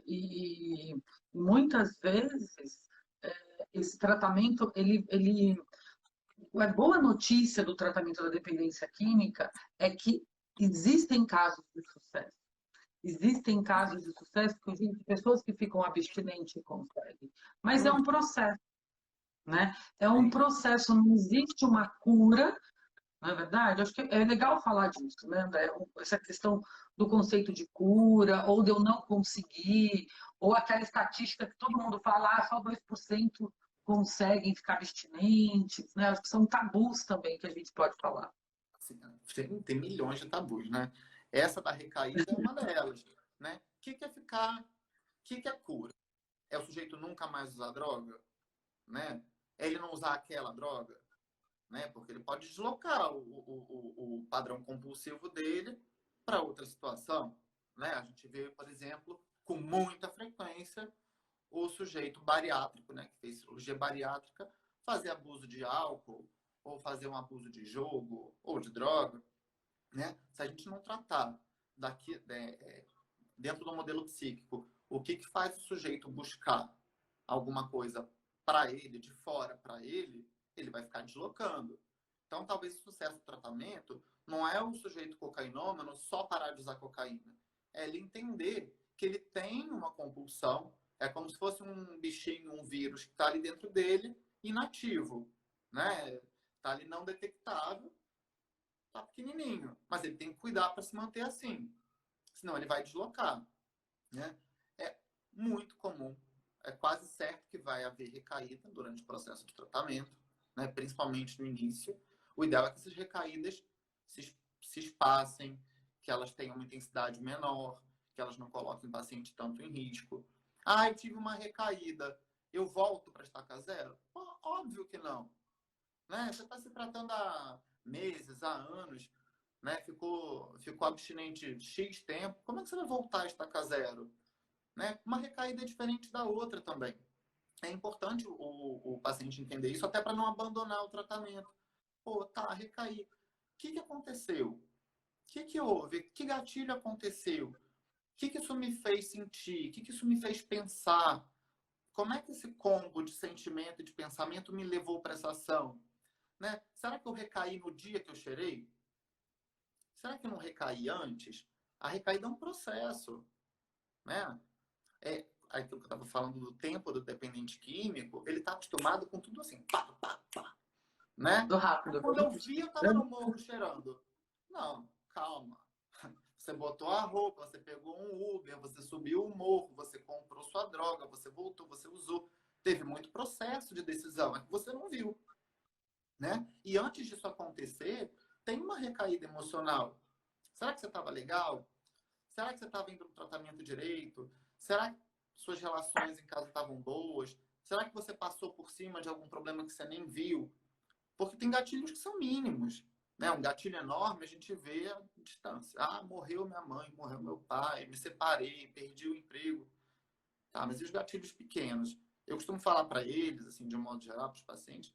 E muitas vezes esse tratamento, a boa notícia do tratamento da dependência química é que existem casos de sucesso. Existem casos de sucesso que pessoas que ficam abstinentes conseguem. Mas é um processo, né? É um Sim. processo, não existe uma cura, não é verdade? Acho que é legal falar disso, né, André? Essa questão do conceito de cura, ou de eu não conseguir, ou aquela estatística que todo mundo fala, só 2% conseguem ficar abstinentes, né? Acho que são tabus também que a gente pode falar. Assim, tem milhões de tabus, né? Essa da recaída é uma delas, né? O que é ficar? O que é cura? É o sujeito nunca mais usar droga, né? É ele não usar aquela droga, né? Porque ele pode deslocar o padrão compulsivo dele para outra situação, né? A gente vê, por exemplo, com muita frequência o sujeito bariátrico, né? Que fez cirurgia bariátrica, fazer abuso de álcool ou fazer um abuso de jogo ou de droga, né? Se a gente não tratar daqui, dentro do modelo psíquico, o que faz o sujeito buscar alguma coisa para ele, de fora para ele, ele vai ficar deslocando. Então, talvez o sucesso do tratamento não é o sujeito cocainômano só parar de usar cocaína. É ele entender que ele tem uma compulsão, é como se fosse um bichinho, um vírus que está ali dentro dele, inativo, né? Está ali não detectável, tá pequenininho, mas ele tem que cuidar para se manter assim, senão ele vai deslocar, né? É muito comum, é quase certo que vai haver recaída durante o processo de tratamento, né? Principalmente no início. O ideal é que essas recaídas se espassem, que elas tenham uma intensidade menor, que elas não coloquem o paciente tanto em risco. Ah, eu tive uma recaída, eu volto para estaca zero? Óbvio que não, né? Você está se tratando há meses, há anos, né? Ficou abstinente X tempo, como é que você vai voltar a estaca zero? Né? Uma recaída é diferente da outra também. É importante o paciente entender isso, até para não abandonar o tratamento. Pô, tá, recaí. O que aconteceu? O que houve? Que gatilho aconteceu? O que isso me fez sentir? O que isso me fez pensar? Como é que esse combo de sentimento e de pensamento me levou para essa ação? Né? Será que eu recaí no dia que eu cheirei? Será que eu não recaí antes? A recaída é um processo, né? Aquilo que eu estava falando do tempo do dependente químico, ele está acostumado com tudo assim, pá, pá, pá, né? Do rápido. Quando eu vi, eu estava no morro cheirando. Não, calma. Você botou a roupa, você pegou um Uber, você subiu o morro, você comprou sua droga, você voltou, você usou. Teve muito processo de decisão, é que você não viu, né? E antes disso acontecer, tem uma recaída emocional. Será que você estava legal? Será que você estava indo para o tratamento direito? Será que suas relações em casa estavam boas? Será que você passou por cima de algum problema que você nem viu? Porque tem gatilhos que são mínimos, né? Um gatilho enorme a gente vê a distância. Ah, morreu minha mãe, morreu meu pai, me separei, perdi o emprego. Tá, mas e os gatilhos pequenos? Eu costumo falar para eles, assim, de um modo geral, para os pacientes,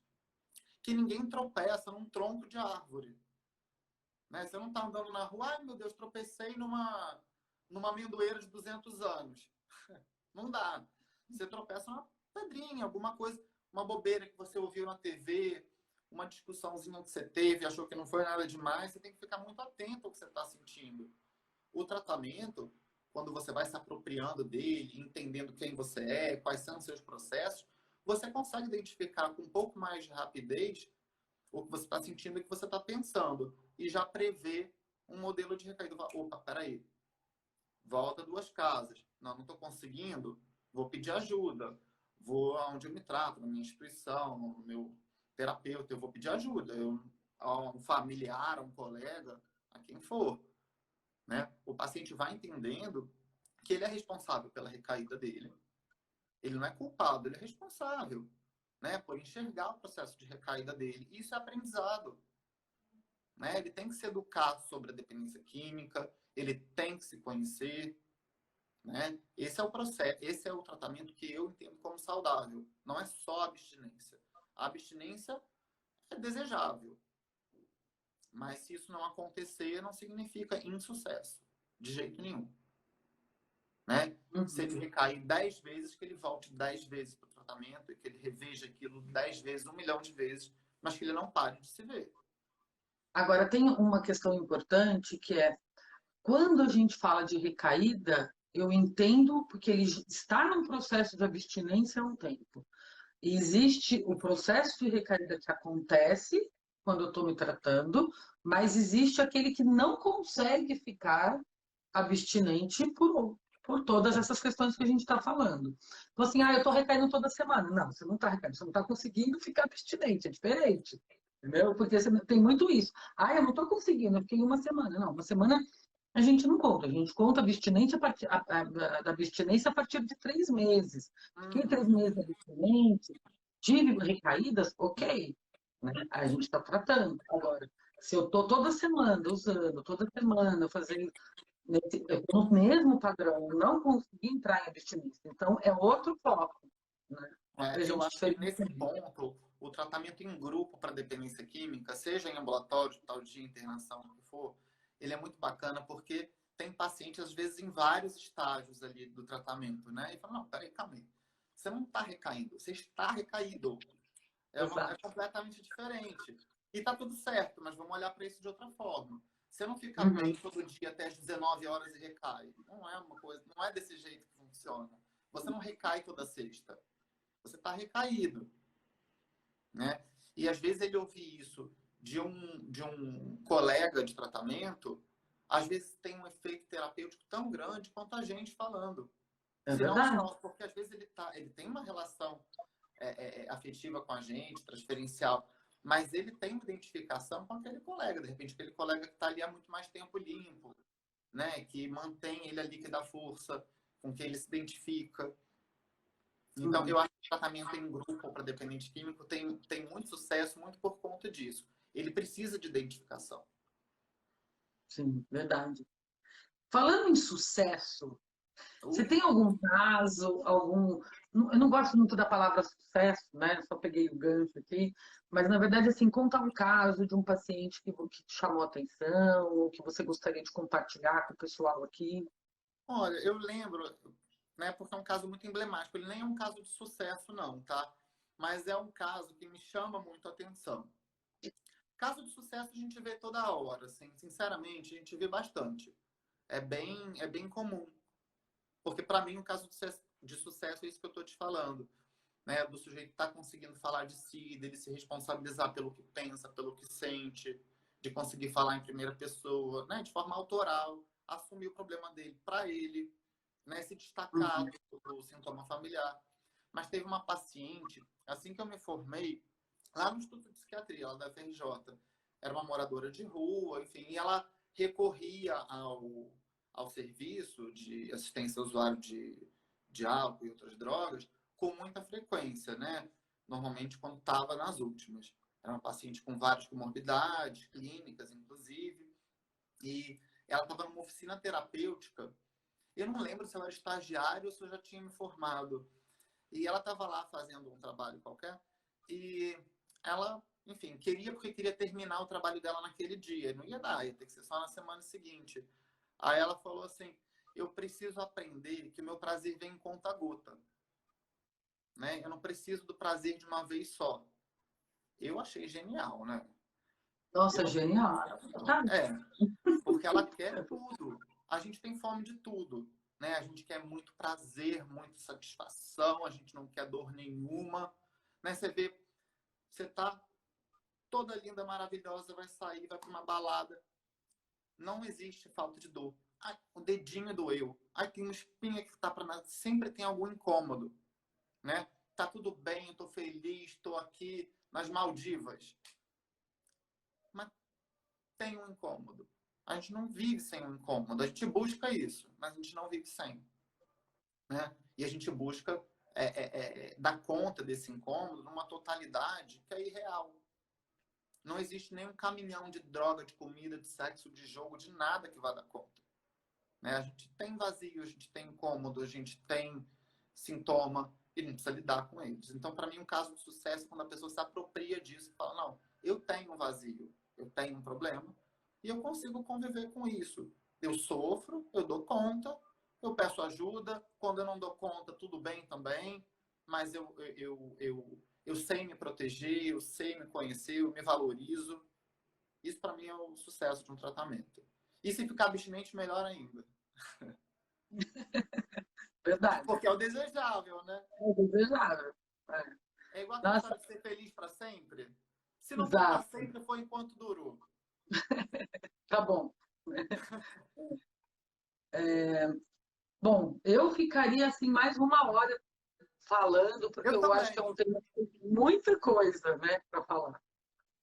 que ninguém tropeça num tronco de árvore. Né? Você não está andando na rua, ai meu Deus, tropecei numa amendoeira de 200 anos. Não dá. Você tropeça numa pedrinha, alguma coisa, uma bobeira que você ouviu na TV, uma discussãozinha que você teve, achou que não foi nada demais, você tem que ficar muito atento ao que você está sentindo. O tratamento, quando você vai se apropriando dele, entendendo quem você é, quais são os seus processos, você consegue identificar com um pouco mais de rapidez o que você está sentindo e o que você está pensando. E já prever um modelo de recaída. Opa, peraí, volta 2 casas. Não estou conseguindo, vou pedir ajuda. Vou aonde eu me trato, na minha instituição, no meu terapeuta, eu vou pedir ajuda. A um familiar, a um colega, a quem for. Né? O paciente vai entendendo que ele é responsável pela recaída dele. Ele não é culpado, ele é responsável, né, por enxergar o processo de recaída dele. Isso é aprendizado. Né? Ele tem que se educar sobre a dependência química, ele tem que se conhecer. Né? Esse é o processo, esse é o tratamento que eu entendo como saudável. Não é só abstinência. A abstinência é desejável. Mas se isso não acontecer, não significa insucesso. De jeito nenhum. Né? Se ele recair 10 vezes, que ele volte 10 vezes para o tratamento e que ele reveja aquilo 10 vezes, 1 milhão de vezes, mas que ele não pare de se ver. Agora, tem uma questão importante que é, quando a gente fala de recaída, eu entendo porque ele está num processo de abstinência há um tempo. E existe o processo de recaída que acontece quando eu estou me tratando, mas existe aquele que não consegue ficar abstinente por todas essas questões que a gente está falando. Então, assim, eu estou recaindo toda semana. Não, você não está recaindo, você não está conseguindo ficar abstinente, é diferente. Entendeu? Porque você tem muito isso. Eu não estou conseguindo, eu fiquei 1 semana. Não, 1 semana a gente não conta. A gente conta abstinência da abstinência a partir de 3 meses. Fiquei 3 meses abstinente, tive recaídas, ok. Né? A gente está tratando. Agora, se eu estou toda semana usando, toda semana fazendo no mesmo padrão, não consegui entrar em abstinência. Então, é outro foco. Né? Eu acho que nesse ponto, o tratamento em grupo para dependência química, seja em ambulatório, hospital de internação, o que for, ele é muito bacana porque tem paciente, às vezes, em vários estágios ali do tratamento, né? E fala, não, peraí, calma aí. Você não está recaindo, você está recaído. É completamente diferente. E tá tudo certo, mas vamos olhar para isso de outra forma. Você não fica bem todo dia até as 19 horas e recai. Não é uma coisa, não é desse jeito que funciona. Você não recai toda sexta. Você está recaído. Né? E às vezes ele ouvir isso de um colega de tratamento, às vezes tem um efeito terapêutico tão grande quanto a gente falando. É Se não verdade. só, porque às vezes ele tem uma relação afetiva com a gente, transferencial, mas ele tem uma identificação com aquele colega. De repente, aquele colega que está ali há muito mais tempo limpo, né? Que mantém ele ali, que dá força, com quem ele se identifica. Então, eu acho que o tratamento em grupo para dependente químico tem muito sucesso, muito por conta disso. Ele precisa de identificação. Sim, verdade. Falando em sucesso, você tem algum caso, eu não gosto muito da palavra sucesso, né? Só peguei o gancho aqui, mas na verdade, assim, conta um caso de um paciente que te chamou a atenção, ou que você gostaria de compartilhar com o pessoal aqui. Olha, eu lembro, né, porque é um caso muito emblemático. Ele nem é um caso de sucesso, não, tá? Mas é um caso que me chama muito a atenção. Caso de sucesso a gente vê toda hora, assim, sinceramente, a gente vê bastante. É bem comum. Porque, para mim, o caso de sucesso é isso que eu estou te falando. Né? Do sujeito estar conseguindo falar de si, dele se responsabilizar pelo que pensa, pelo que sente, de conseguir falar em primeira pessoa, né? De forma autoral, assumir o problema dele para ele, né? Se destacar do sintoma familiar. Mas teve uma paciente, assim que eu me formei, lá no Instituto de Psiquiatria, lá da FRJ, era uma moradora de rua, enfim, e ela recorria ao serviço de assistência ao usuário de álcool e outras drogas com muita frequência, né? Normalmente quando estava nas últimas. Era uma paciente com várias comorbidades, clínicas, inclusive, e ela estava numa oficina terapêutica. Eu não lembro se ela era estagiária ou se eu já tinha me formado. E ela estava lá fazendo um trabalho qualquer e ela, enfim, porque queria terminar o trabalho dela naquele dia. Não ia dar, ia ter que ser só na semana seguinte. Aí ela falou assim, eu preciso aprender que o meu prazer vem em conta-gota. Né? Eu não preciso do prazer de uma vez só. Eu achei genial, né? Nossa, genial. Porque ela quer tudo. A gente tem fome de tudo. Né? A gente quer muito prazer, muita satisfação, a gente não quer dor nenhuma. Né? Você tá toda linda, maravilhosa, vai sair, vai para uma balada. não existe falta de dor. Ai, o dedinho doeu. Ai, tem uma espinha que tá para nada. Sempre tem algum incômodo, né? Tá tudo bem, eu tô feliz, tô aqui nas Maldivas. Mas tem um incômodo. A gente não vive sem um incômodo. A gente busca isso, mas a gente não vive sem, né? E a gente busca dar conta desse incômodo numa totalidade que é irreal. Não existe nenhum caminhão de droga, de comida, de sexo, de jogo, de nada que vá dar conta, né? A gente tem vazio, a gente tem incômodo, a gente tem sintoma e a gente precisa lidar com eles. Então, para mim, um caso de sucesso é quando a pessoa se apropria disso e fala, não, eu tenho um vazio, eu tenho um problema e eu consigo conviver com isso. Eu sofro, eu dou conta, eu peço ajuda. Quando eu não dou conta, tudo bem também, mas eu sei me proteger, eu sei me conhecer, eu me valorizo. Isso, para mim, é o sucesso de um tratamento. E se ficar abstinente, melhor ainda. Verdade. Porque é o desejável, né? É o desejável. É igual aquela história de ser feliz para sempre. Se não for para sempre, foi enquanto durou. Tá bom. Bom, eu ficaria assim mais uma hora falando, porque eu acho que é um tema que tem muita coisa, né, para falar.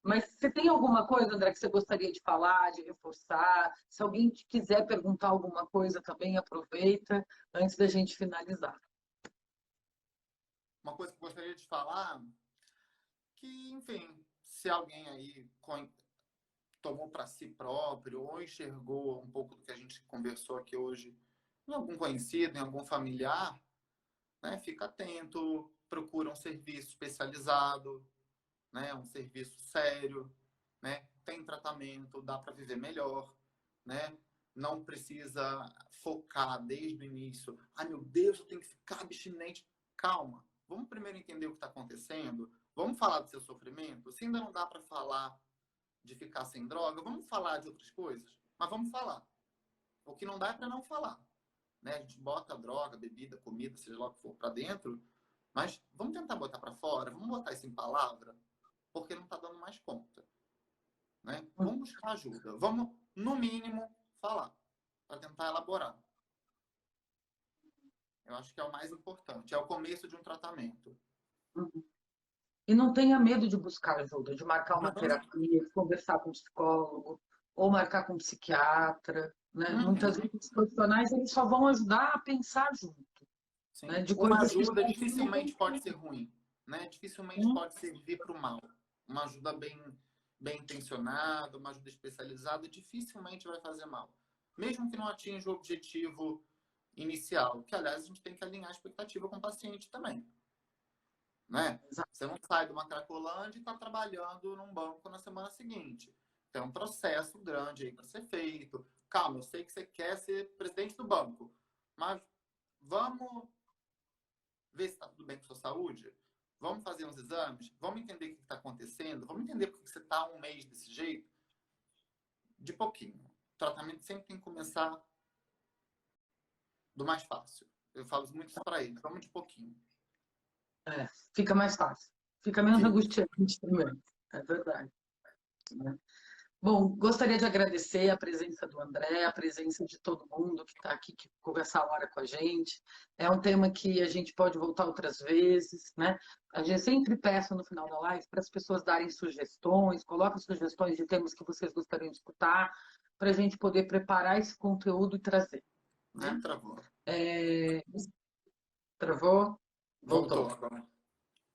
Mas você tem alguma coisa, André, que você gostaria de falar, de reforçar? Se alguém quiser perguntar alguma coisa também, aproveita antes da gente finalizar. Uma coisa que eu gostaria de falar, que, enfim, se alguém aí tomou para si próprio ou enxergou um pouco do que a gente conversou aqui hoje em algum conhecido, em algum familiar, né, fica atento, procura um serviço especializado, né, um serviço sério, né, tem tratamento, dá para viver melhor, né? Não precisa focar desde o início. Ai, meu Deus, eu tenho que ficar abstinente. Calma. Vamos primeiro entender o que está acontecendo. Vamos falar do seu sofrimento. Se ainda não dá para falar de ficar sem droga, vamos falar de outras coisas. Mas vamos falar. O que não dá é para não falar, né? A gente bota droga, bebida, comida, seja lá o que for, para dentro. Mas vamos tentar botar para fora. Vamos botar isso em palavra. Porque não está dando mais conta, né? Vamos buscar ajuda. Vamos, no mínimo, falar, para tentar elaborar. Eu acho que é o mais importante. É o começo de um tratamento. E não tenha medo de buscar ajuda, de marcar uma terapia, de conversar com um psicólogo, ou marcar com um psiquiatra, né? Muitas vezes os profissionais eles só vão ajudar a pensar junto. Sim. Né? De Uma coisas ajuda que dificilmente pode ser ruim, né? Dificilmente pode servir para o mal. Uma ajuda bem intencionada, uma ajuda especializada, dificilmente vai fazer mal. Mesmo que não atinja o objetivo inicial, que, aliás, a gente tem que alinhar a expectativa com o paciente também, né? Você não sai de uma Cracolândia e está trabalhando num banco na semana seguinte. Tem um processo grande aí para ser feito. Calma, eu sei que você quer ser presidente do banco, mas vamos ver se está tudo bem com a sua saúde? Vamos fazer uns exames? Vamos entender o que está acontecendo? Vamos entender por que você está um mês desse jeito? De pouquinho. O tratamento sempre tem que começar do mais fácil. Eu falo muito isso para eles. Vamos de pouquinho. Fica mais fácil. Fica menos angustiante primeiro. É verdade. Né? Bom, gostaria de agradecer a presença do André, a presença de todo mundo que está aqui, que ficou essa hora com a gente. É um tema que a gente pode voltar outras vezes, né? A gente sempre peça no final da live para as pessoas darem sugestões, coloquem sugestões de temas que vocês gostariam de escutar, para a gente poder preparar esse conteúdo e trazer. Né? Travou. Travou? Voltou.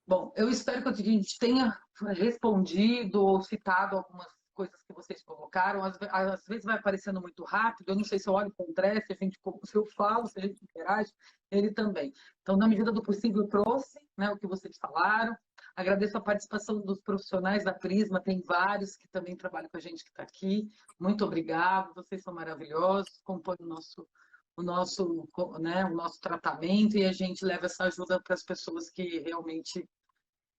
Bom, eu espero que a gente tenha respondido ou citado algumas coisas que vocês colocaram. Às vezes vai aparecendo muito rápido, eu não sei se eu olho para o André, se eu falo, se a gente interage, ele também. Então, na medida do possível, eu trouxe, né, o que vocês falaram. Agradeço a participação dos profissionais da Prisma, tem vários que também trabalham com a gente que está aqui. Muito obrigado, vocês são maravilhosos, compõem o nosso tratamento e a gente leva essa ajuda para as pessoas que realmente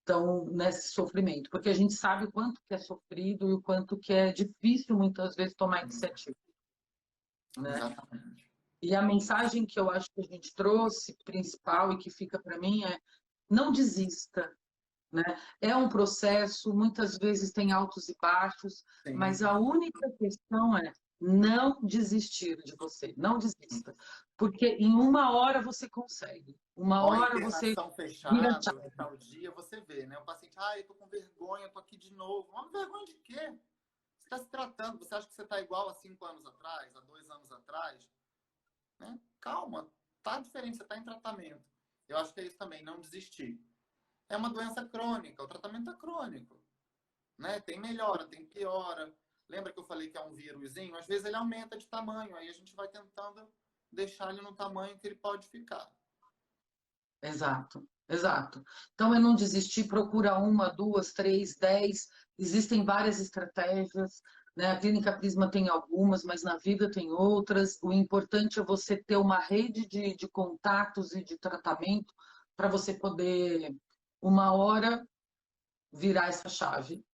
estão nesse sofrimento, porque a gente sabe o quanto que é sofrido e o quanto que é difícil muitas vezes tomar iniciativa. Né? Exatamente. E a mensagem que eu acho que a gente trouxe, principal e que fica para mim é não desista. Né? É um processo, muitas vezes tem altos e baixos, mas a única questão é não desistir de você, não desista. Porque em 1 hora você consegue. Uma Ó, hora você internação vira a fechada, chave. tal dia, você vê, né? O paciente, eu tô com vergonha, eu tô aqui de novo. Mas vergonha de quê? Você está se tratando, você acha que você está igual há 5 anos atrás, há 2 anos atrás? Né? Calma, tá diferente, você está em tratamento. Eu acho que é isso também, não desistir. É uma doença crônica, o tratamento é crônico. Né? Tem melhora, tem piora. Lembra que eu falei que é um vírusinho? Às vezes ele aumenta de tamanho, aí a gente vai tentando deixar ele no tamanho que ele pode ficar. Exato, exato. Então, é não desistir, procura 1, 2, 3, 10. Existem várias estratégias, né? A Clínica Prisma tem algumas, mas na vida tem outras. O importante é você ter uma rede de contatos e de tratamento para você poder, 1 hora, virar essa chave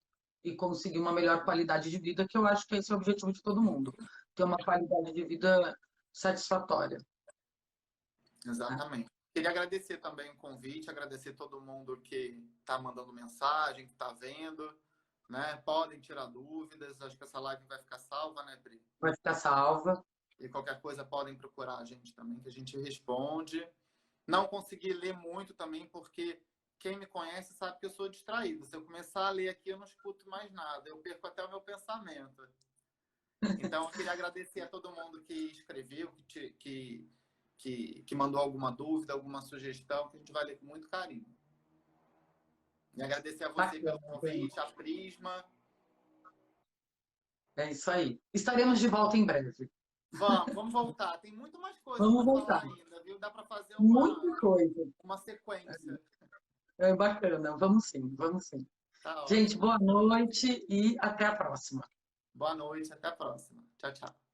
e conseguir uma melhor qualidade de vida, que eu acho que esse é o objetivo de todo mundo, ter uma qualidade de vida satisfatória. Né? Exatamente. Queria agradecer também o convite, agradecer todo mundo que está mandando mensagem, que está vendo, né? Podem tirar dúvidas, acho que essa live vai ficar salva, né, Pri? Vai ficar salva. E qualquer coisa podem procurar a gente também, que a gente responde. Não consegui ler muito também, porque quem me conhece sabe que eu sou distraído. Se eu começar a ler aqui, eu não escuto mais nada. Eu perco até o meu pensamento. Então, eu queria agradecer a todo mundo que escreveu, que mandou alguma dúvida, alguma sugestão, que a gente vai ler com muito carinho. E agradecer a você pelo convite, a Prisma. É isso aí. Estaremos de volta em breve. Vamos voltar. Tem muito mais coisas Vamos para voltar. falar ainda, viu? Dá para fazer Muita coisa. uma sequência. É bacana. Vamos sim, vamos sim. Tá Gente, ótimo. boa noite e até a próxima. Boa noite, até a próxima. Tchau, tchau.